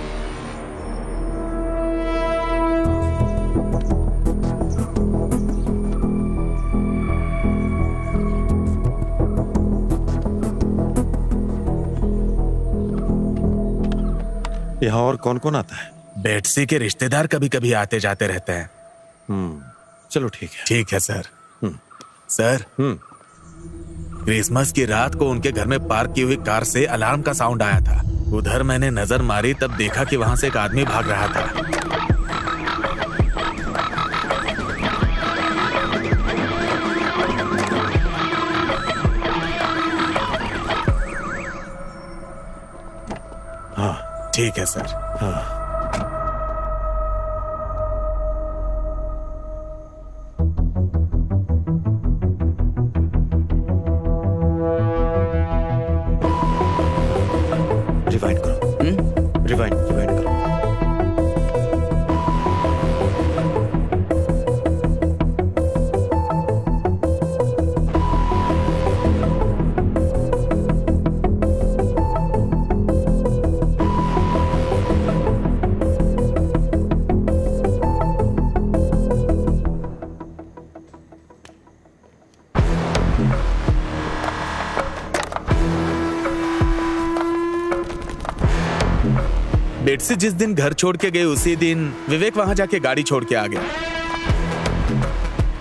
Speaker 1: यहाँ और कौन कौन आता है?
Speaker 3: बेटसी के रिश्तेदार कभी कभी आते जाते रहते हैं।
Speaker 1: चलो ठीक है।
Speaker 3: ठीक है सर। सर, क्रिसमस की रात को उनके घर में पार्क की हुई कार से अलार्म का साउंड आया था। उधर मैंने नजर मारी, तब देखा कि वहां से एक आदमी भाग रहा था।
Speaker 1: हाँ
Speaker 3: ठीक है सर।
Speaker 1: हाँ, रिवाइंड करो, रिवाइंड करो।
Speaker 3: बेटसी जिस दिन घर छोड़ के गए उसी दिन विवेक वहां जाके गाड़ी छोड़ के आ गया।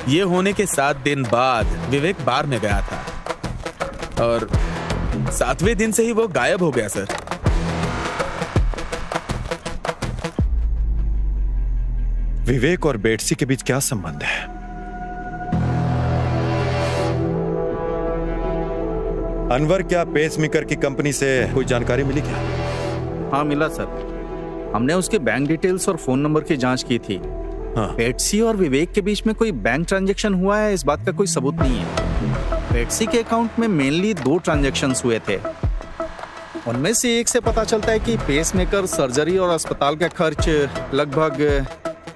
Speaker 3: ये होने के 7 दिन बाद विवेक बार में गया था और 7वें दिन से ही वो गायब हो गया सर।
Speaker 1: विवेक और बेटसी के बीच क्या संबंध है? अनवर, क्या पेसमेकर की कंपनी से कोई जानकारी मिली क्या?
Speaker 2: हाँ मिला सर, हमने उसके बैंक डिटेल्स और फोन नंबर की जांच की थी।
Speaker 1: हाँ।
Speaker 2: बेटसी और विवेक के बीच में कोई बैंक ट्रांजैक्शन हुआ है इस बात का कोई सबूत नहीं है। बेटसी के अकाउंट में मेनली 2 ट्रांजैक्शंस हुए थे। उनमें से एक से पता चलता है कि पेसमेकर, सर्जरी और अस्पताल का खर्च लगभग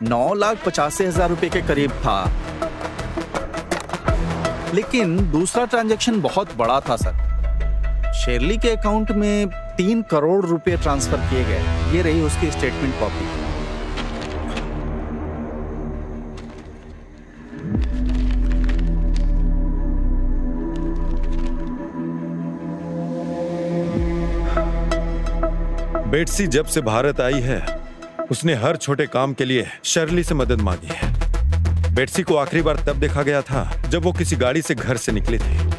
Speaker 2: 9,85,000 रुपए के करीब था। लेकिन दूसरा ट्रांजैक्शन बहुत बड़ा था सर। शेरली के अकाउंट में 3 करोड़ रुपए ट्रांसफर किए गए। ये रही उसकी स्टेटमेंट कॉपी।
Speaker 1: बेटसी जब से भारत आई है उसने हर छोटे काम के लिए शर्ली से मदद मांगी है। बेटसी को आखिरी बार तब देखा गया था जब वो किसी गाड़ी से घर से निकली थी।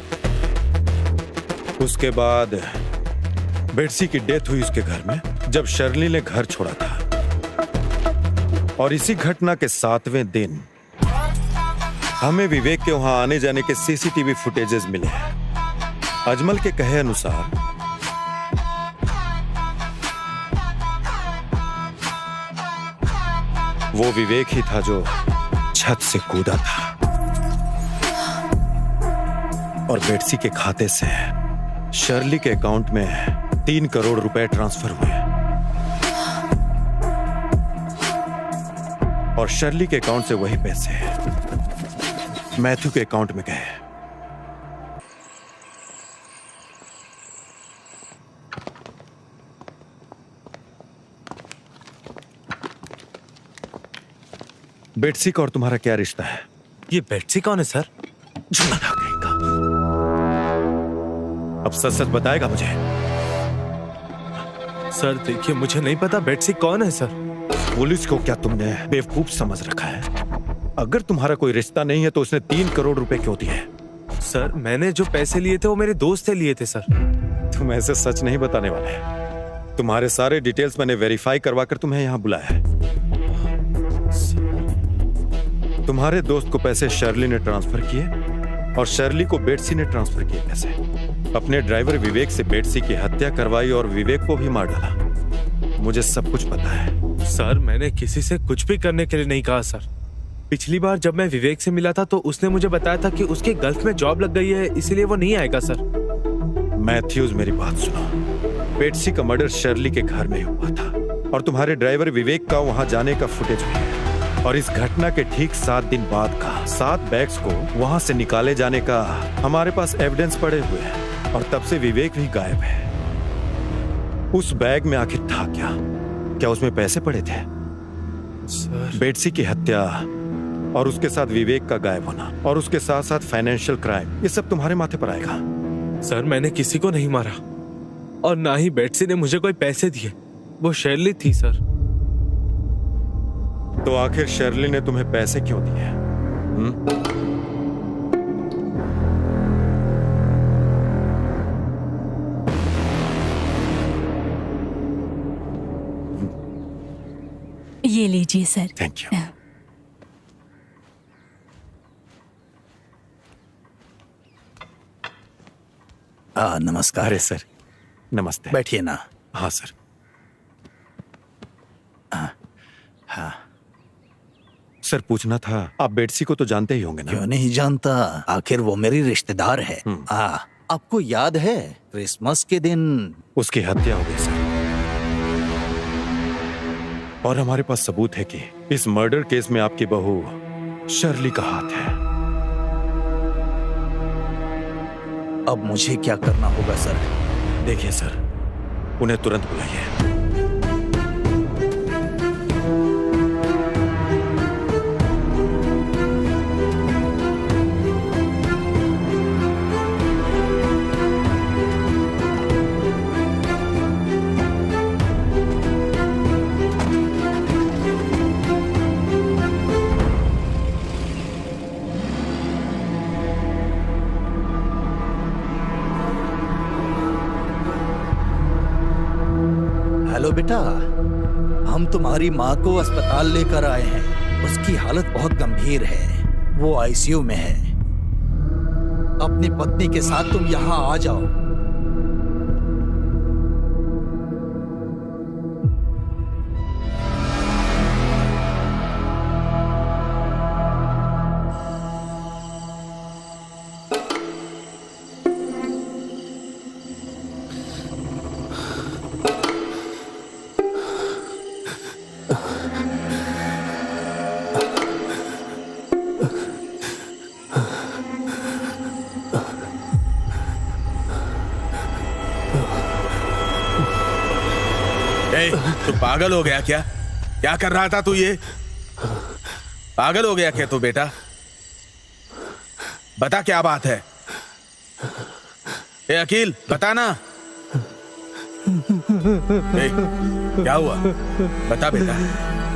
Speaker 1: उसके बाद बेटसी की डेथ हुई उसके घर में जब शर्ली ने घर छोड़ा था। और इसी घटना के 7वें दिन हमें विवेक के वहां आने जाने के सीसीटीवी फुटेजेस मिले हैं। अजमल के कहे अनुसार वो विवेक ही था जो छत से कूदा था और बेटसी के खाते से शर्ली के अकाउंट में 3 करोड़ रुपए ट्रांसफर हुए और शर्ली के अकाउंट से वही पैसे मैथ्यू के अकाउंट में गए। बेटसी का और तुम्हारा क्या रिश्ता है?
Speaker 8: ये बेटसी कौन है सर?
Speaker 1: अब सच सच बताएगा मुझे?
Speaker 8: सर देखिए, मुझे नहीं पता बेटसी कौन है सर।
Speaker 1: पुलिस को क्या तुमने बेवकूफ समझ रखा है? अगर तुम्हारा कोई रिश्ता नहीं है तो उसने 3 करोड़ रुपए क्यों दिए?
Speaker 8: सर मैंने जो पैसे लिए थे वो मेरे दोस्त से लिए थे सर।
Speaker 1: तुम ऐसे सच नहीं बताने वाले। तुम्हारे सारे डिटेल्स मैंने वेरीफाई करवा कर तुम्हें यहाँ बुलाया है। तुम्हारे दोस्त को पैसे शर्ली ने ट्रांसफर किए और शर्ली को बेटसी ने ट्रांसफर किए पैसे। अपने ड्राइवर विवेक से बेटसी की हत्या करवाई और विवेक को भी मार डाला। मुझे सब कुछ पता है।
Speaker 8: सर मैंने किसी से कुछ भी करने के लिए नहीं कहा सर। पिछली बार जब मैं विवेक से मिला था तो उसने मुझे बताया था कि उसके गल्फ में जॉब लग गई है, इसीलिए वो नहीं आएगा सर।
Speaker 1: मैथ्यूज, मेरी बात सुनो। बेट्सी का मर्डर शर्ली के घर में हुआ था और तुम्हारे ड्राइवर विवेक का वहां जाने का फुटेज भी है। और इस घटना के ठीक 7 दिन बाद का 7 बैग्स को वहां से निकाले जाने का हमारे पास एविडेंस पड़े हुए हैं। और तब से विवेक भी गायब है। उस बैग में आखिर था क्या? क्या उसमें पैसे पड़े थे?
Speaker 8: सर,
Speaker 1: बेट्सी की हत्या और उसके साथ विवेक का गायब होना और उसके साथ साथ फाइनेंशियल क्राइम, ये सब तुम्हारे माथे पर आएगा।
Speaker 8: सर मैंने किसी को नहीं मारा और ना ही बेट्सी ने मुझे कोई पैसे दिए। वो शर्ली थी सर।
Speaker 1: तो आखिर शर्ली ने तुम्हें पैसे क्यों दिए?
Speaker 11: ये लीजिए सर।
Speaker 1: Thank you.
Speaker 10: नमस्कार।
Speaker 1: अरे सर, नमस्ते।
Speaker 10: बैठिए ना।
Speaker 1: हाँ सर।
Speaker 10: हाँ।
Speaker 1: सर पूछना था, आप बेट्सी को तो जानते ही होंगे ना?
Speaker 10: क्यों नहीं जानता, आखिर वो मेरी रिश्तेदार है। आपको याद है क्रिसमस के दिन
Speaker 1: उसकी हत्या हो गई सर। और हमारे पास सबूत है कि इस मर्डर केस में आपकी बहू शर्ली का हाथ है।
Speaker 10: अब मुझे क्या करना होगा सर?
Speaker 1: देखिए सर, उन्हें तुरंत बुलाइए।
Speaker 10: हेलो बेटा, हम तुम्हारी माँ को अस्पताल लेकर आए हैं। उसकी हालत बहुत गंभीर है, वो आईसीयू में है। अपनी पत्नी के साथ तुम यहाँ आ जाओ।
Speaker 3: तू पागल हो गया क्या? क्या कर रहा था तू? ये पागल हो गया क्या तू बेटा? बता क्या बात है? ए अकील, बता ना। ए, क्या हुआ? बता बेटा,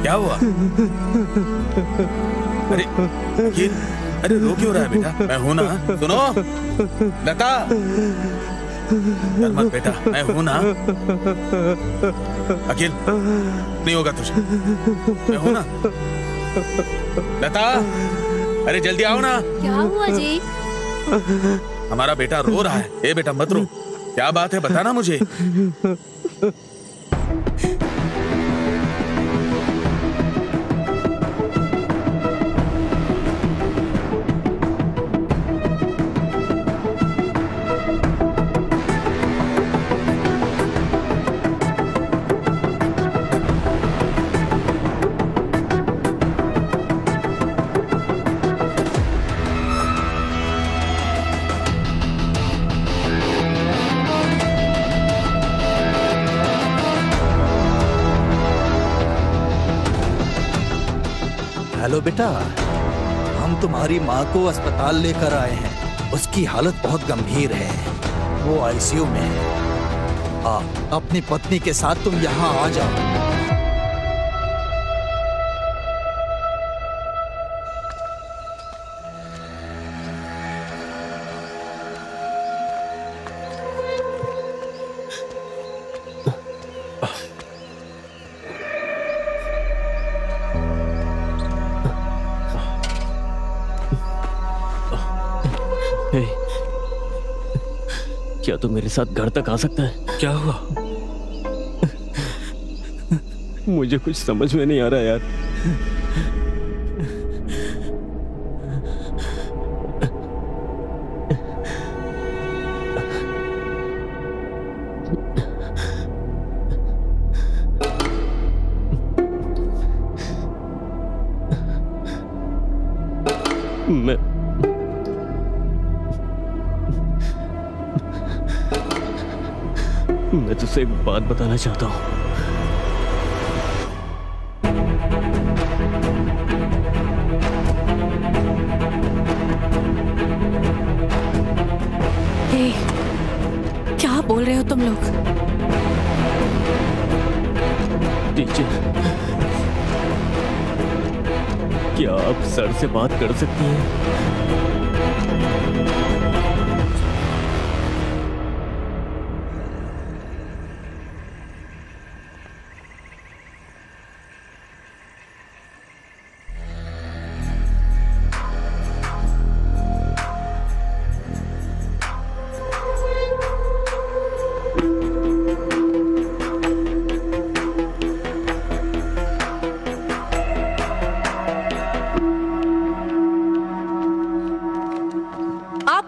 Speaker 3: क्या हुआ? अरे अकील, अरे रो क्यों रहा है बेटा? मैं हूं ना, सुनो। बता। डर मत बेटा, मैं हूं ना। अकील, नहीं होगा तुझे, मैं हूं ना। लता, अरे जल्दी आओ ना।
Speaker 6: क्या हुआ जी?
Speaker 3: हमारा बेटा रो रहा है। ए बेटा मत रो, क्या बात है बता ना मुझे।
Speaker 10: हेलो बेटा, हम तुम्हारी माँ को अस्पताल लेकर आए हैं। उसकी हालत बहुत गंभीर है, वो आईसीयू में है। अपनी पत्नी के साथ तुम यहाँ आ जाओ।
Speaker 7: क्या तू मेरे साथ घर तक आ सकता है?
Speaker 8: क्या हुआ?
Speaker 7: मुझे कुछ समझ में नहीं आ रहा यार। मैं तुझसे एक बात बताना चाहता हूँ।
Speaker 4: क्या बोल रहे हो तुम लोग?
Speaker 7: टीचर, क्या आप सर से बात कर सकती हैं?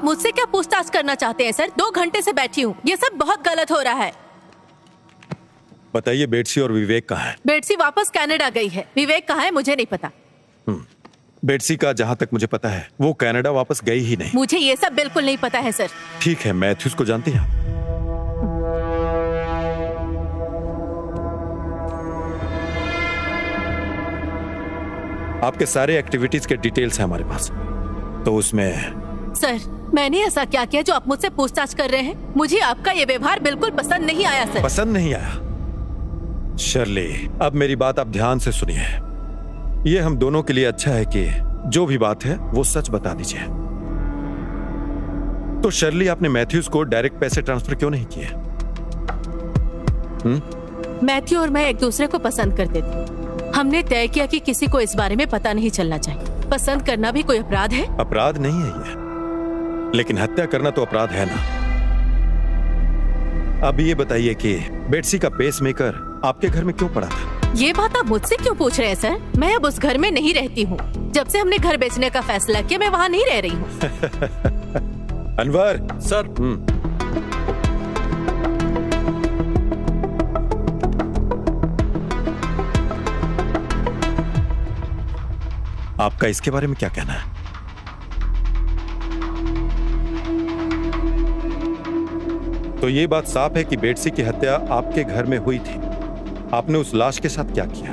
Speaker 4: मुझसे क्या पूछताछ करना चाहते हैं सर? 2 घंटे से बैठी हूँ, ये सब बहुत गलत हो रहा है।
Speaker 1: बताइए, बेटसी और विवेक कहाँ है?
Speaker 4: बेटसी वापस कनाडा गई है, विवेक कहाँ है मुझे नहीं पता।
Speaker 1: बेटसी का जहाँ तक मुझे पता है वो कनाडा वापस गई ही नहीं।
Speaker 4: मुझे ये सब बिल्कुल नहीं पता है सर।
Speaker 1: ठीक है, मैथ्यूज को जानती हैं? आपके सारे एक्टिविटीज के डिटेल्स हैं हमारे पास, तो उसमें
Speaker 4: सर मैंने ऐसा क्या किया जो आप मुझसे पूछताछ कर रहे हैं? मुझे आपका ये व्यवहार बिल्कुल पसंद नहीं आया सर।
Speaker 1: पसंद नहीं आया? शर्ली, अब मेरी बात आप ध्यान से सुनिए। ये हम दोनों के लिए अच्छा है कि जो भी बात है वो सच बता दीजिए। तो शर्ली, आपने मैथ्यूज को डायरेक्ट पैसे ट्रांसफर क्यों नहीं किए?
Speaker 4: मैथ्यू और मैं एक दूसरे को पसंद करते थे। हमने तय किया कि किसी को इस बारे में पता नहीं चलना चाहिए। पसंद करना भी कोई अपराध है?
Speaker 1: अपराध नहीं है ये, लेकिन हत्या करना तो अपराध है ना। अब ये बताइए कि बेटसी का पेसमेकर आपके घर में क्यों पड़ा था?
Speaker 4: ये बात आप मुझसे क्यों पूछ रहे हैं सर? मैं अब उस घर में नहीं रहती हूँ। जब से हमने घर बेचने का फैसला किया मैं वहाँ नहीं रह रही हूँ।
Speaker 1: अनवर
Speaker 2: सर।
Speaker 1: आपका इसके बारे में क्या कहना है? तो ये बात साफ है कि बेटसी की हत्या आपके घर में हुई थी। आपने उस लाश के साथ क्या किया?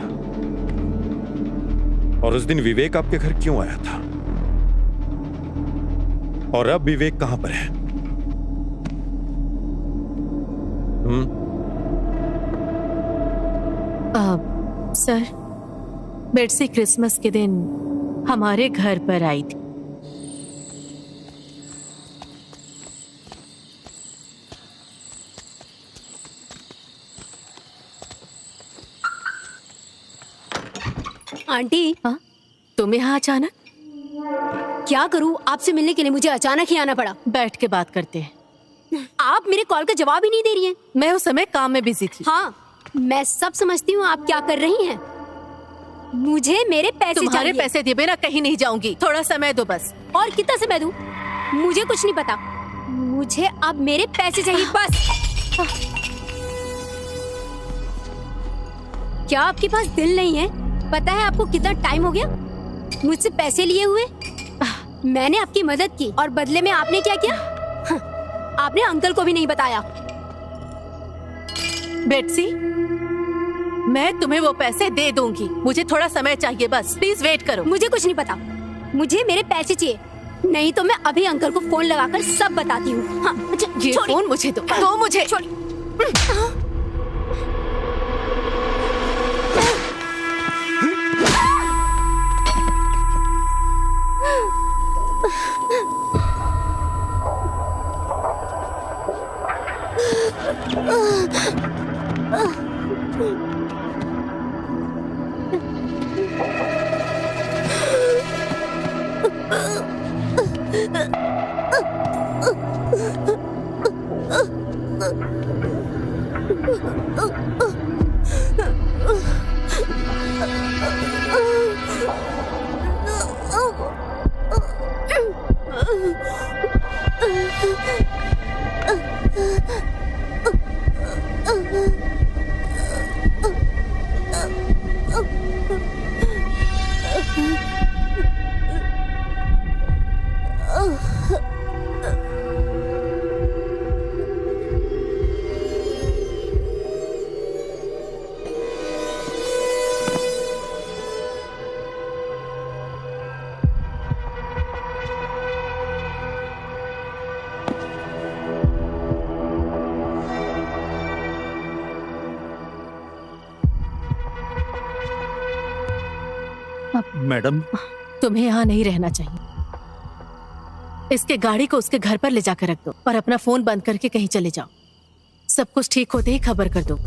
Speaker 1: और उस दिन विवेक आपके घर क्यों आया था? और अब विवेक कहां पर है?
Speaker 4: सर, बेटसी क्रिसमस के दिन हमारे घर पर आई थी।
Speaker 11: आंटी,
Speaker 4: तुम यहाँ अचानक?
Speaker 11: क्या करूँ, आपसे मिलने के लिए मुझे अचानक ही आना पड़ा।
Speaker 4: बैठ के बात करते हैं।
Speaker 11: आप मेरे कॉल का जवाब ही नहीं दे रही हैं।
Speaker 4: मैं उस समय काम में बिजी थी।
Speaker 11: हाँ, मैं सब समझती हूँ आप क्या कर रही हैं। मुझे मेरे पैसे
Speaker 4: तुम्हारे
Speaker 11: चाहिए।
Speaker 4: पैसे दिए बिना कहीं नहीं जाऊंगी। थोड़ा समय दो बस।
Speaker 11: और कितना समय दूं? मुझे कुछ नहीं पता। मुझे अब मेरे पैसे चाहिए बस। क्या आपके पास दिल नहीं है? पता है आपको कितना टाइम हो गया मुझसे पैसे लिए हुए? मैंने आपकी मदद की और बदले में आपने क्या किया? आपने अंकल को भी नहीं बताया।
Speaker 4: बेटसी, मैं तुम्हें वो पैसे दे दूंगी। मुझे थोड़ा समय चाहिए बस। प्लीज वेट करो।
Speaker 11: मुझे कुछ नहीं पता। मुझे मेरे पैसे चाहिए, नहीं तो मैं अभी अंकल को फोन लगाकर सब बताती हूँ। हाँ,
Speaker 4: ये फोन मुझे दो मुझे।
Speaker 10: मैडम,
Speaker 4: तुम्हें यहाँ नहीं रहना चाहिए। इसके गाड़ी को उसके घर पर ले जाकर रख दो और अपना फोन बंद करके कहीं चले जाओ। सब कुछ ठीक होते ही खबर कर दो।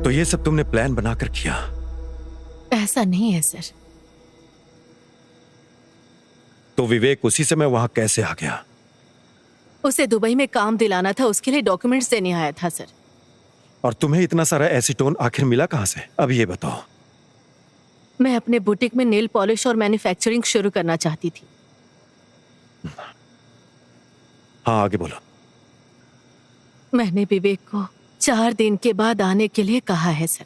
Speaker 1: तो ये सब तुमने प्लान बनाकर किया?
Speaker 4: ऐसा नहीं है सर।
Speaker 1: तो विवेक उसी समय वहां कैसे आ गया?
Speaker 4: उसे दुबई में काम दिलाना था, उसके लिए डॉक्यूमेंट्स देने आया था सर।
Speaker 1: और तुम्हें इतना सारा एसीटोन आखिर मिला कहां से? अब ये बताओ।
Speaker 4: मैं अपने बुटीक में नेल पॉलिश और मैन्युफैक्चरिंग शुरू करना चाहती थी।
Speaker 1: हाँ, आगे बोलो।
Speaker 4: मैंने विवेक को 4 दिन के बाद आने के लिए कहा है सर।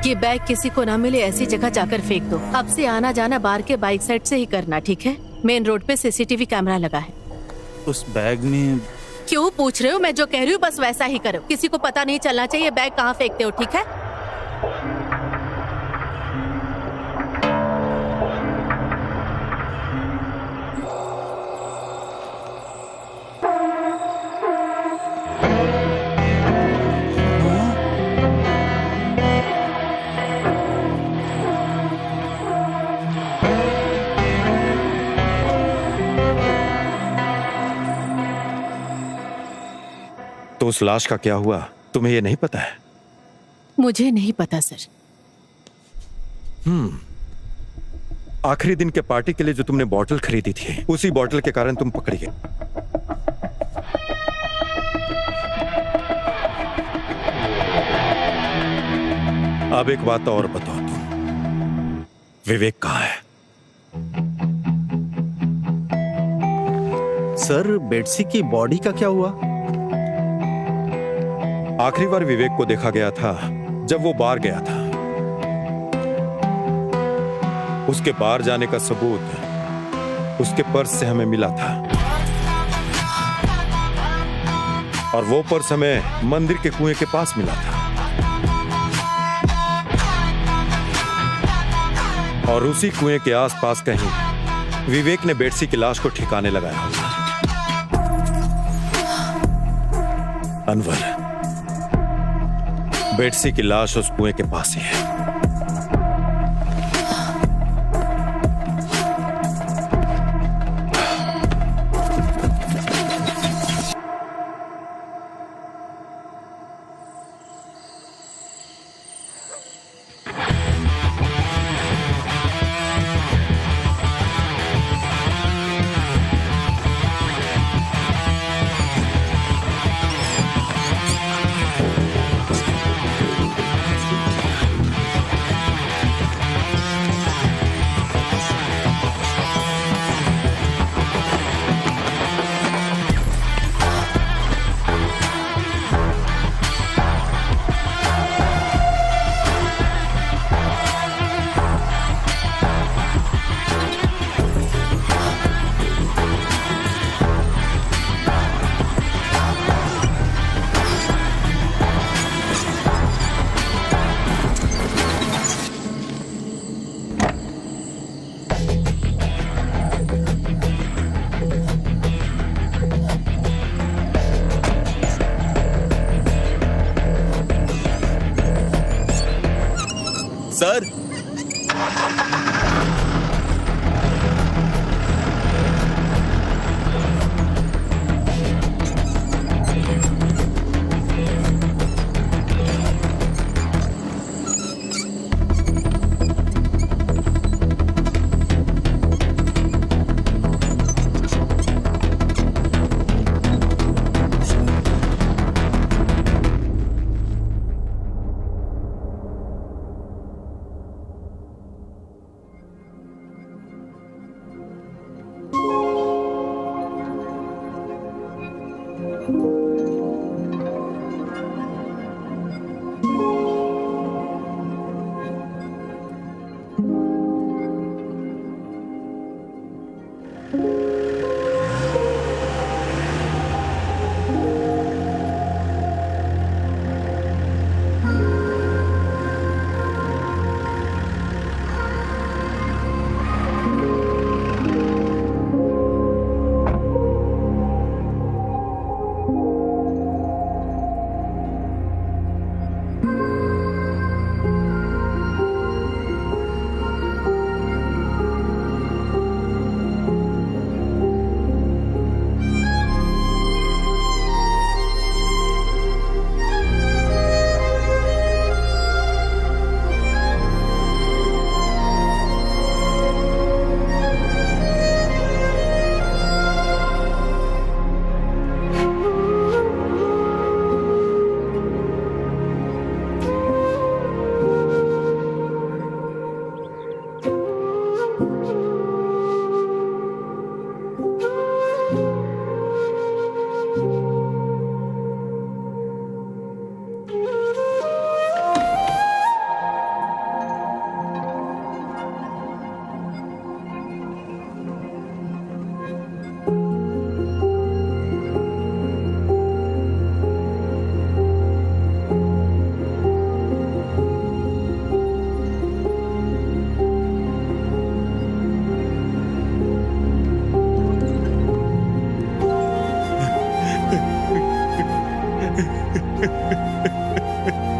Speaker 4: ये बैग किसी को ना मिले ऐसी जगह जाकर फेंक दो। अब से आना जाना बार के बाइक साइड से ही करना, ठीक है? मेन रोड पे सीसीटीवी कैमरा लगा है।
Speaker 2: उस बैग में
Speaker 4: क्यों पूछ रहे हो? मैं जो कह रही हूँ बस वैसा ही करो। किसी को पता नहीं चलना चाहिए बैग कहाँ फेंकते हो, ठीक है?
Speaker 1: तो उस लाश का क्या हुआ, तुम्हें ये नहीं पता है?
Speaker 4: मुझे नहीं पता सर।
Speaker 1: आखिरी दिन के पार्टी के लिए जो तुमने बॉटल खरीदी थी, उसी बॉटल के कारण तुम पकड़ी गई। अब एक बात और बताओ, तुम विवेक कहाँ है?
Speaker 10: सर, बेटसी की बॉडी का क्या हुआ?
Speaker 1: आखिरी बार विवेक को देखा गया था जब वो बार गया था। उसके बार जाने का सबूत उसके पर्स से हमें मिला था, और वो पर्स हमें मंदिर के कुएं के पास मिला था। और उसी कुएं के आसपास कहीं विवेक ने बेटसी की लाश को ठिकाने लगाया होगा। अनवर, बेटसी की लाश उस कुएं के पास ही है।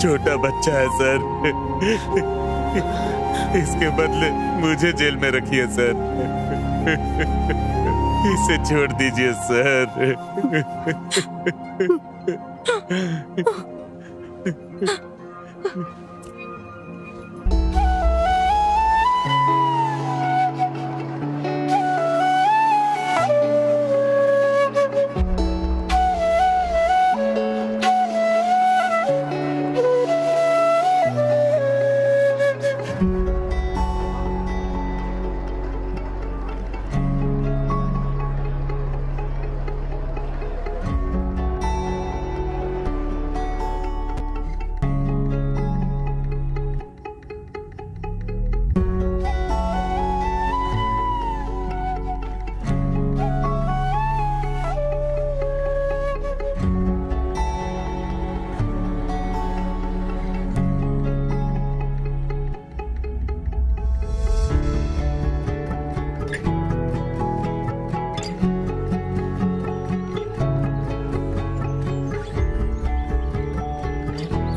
Speaker 3: छोटा बच्चा है सर, इसके बदले मुझे जेल में रखिए सर, इसे छोड़ दीजिए सर।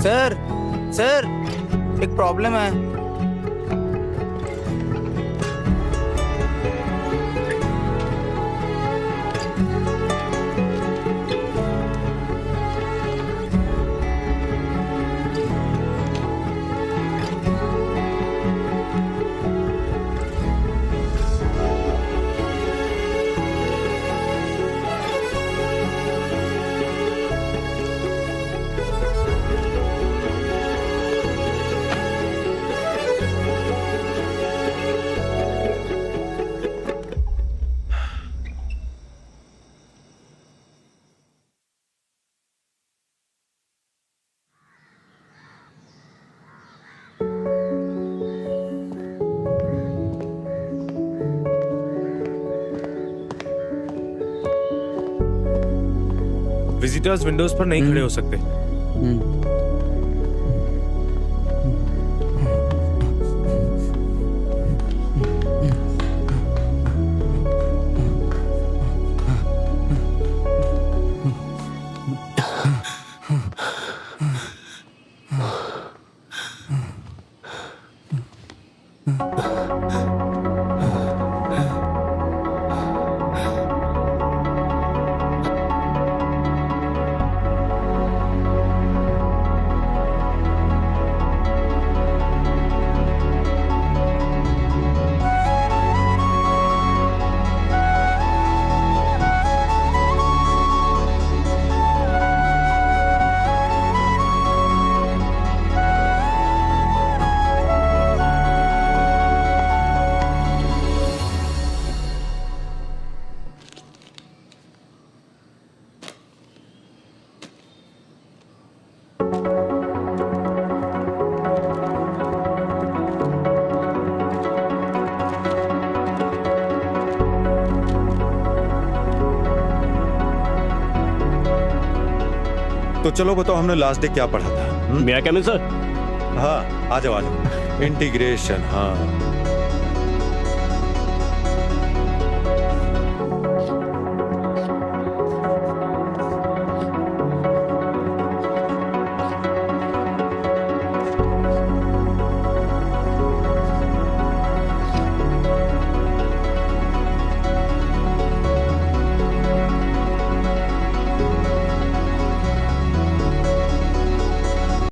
Speaker 9: सर सर एक प्रॉब्लम है।
Speaker 8: विजिटर्स विंडोज पर नहीं खड़े हो सकते।
Speaker 1: तो चलो बताओ हमने लास्ट डे क्या पढ़ा था?
Speaker 7: मैं क्या मिल सर?
Speaker 1: हाँ आ जाओ। इंटीग्रेशन, हाँ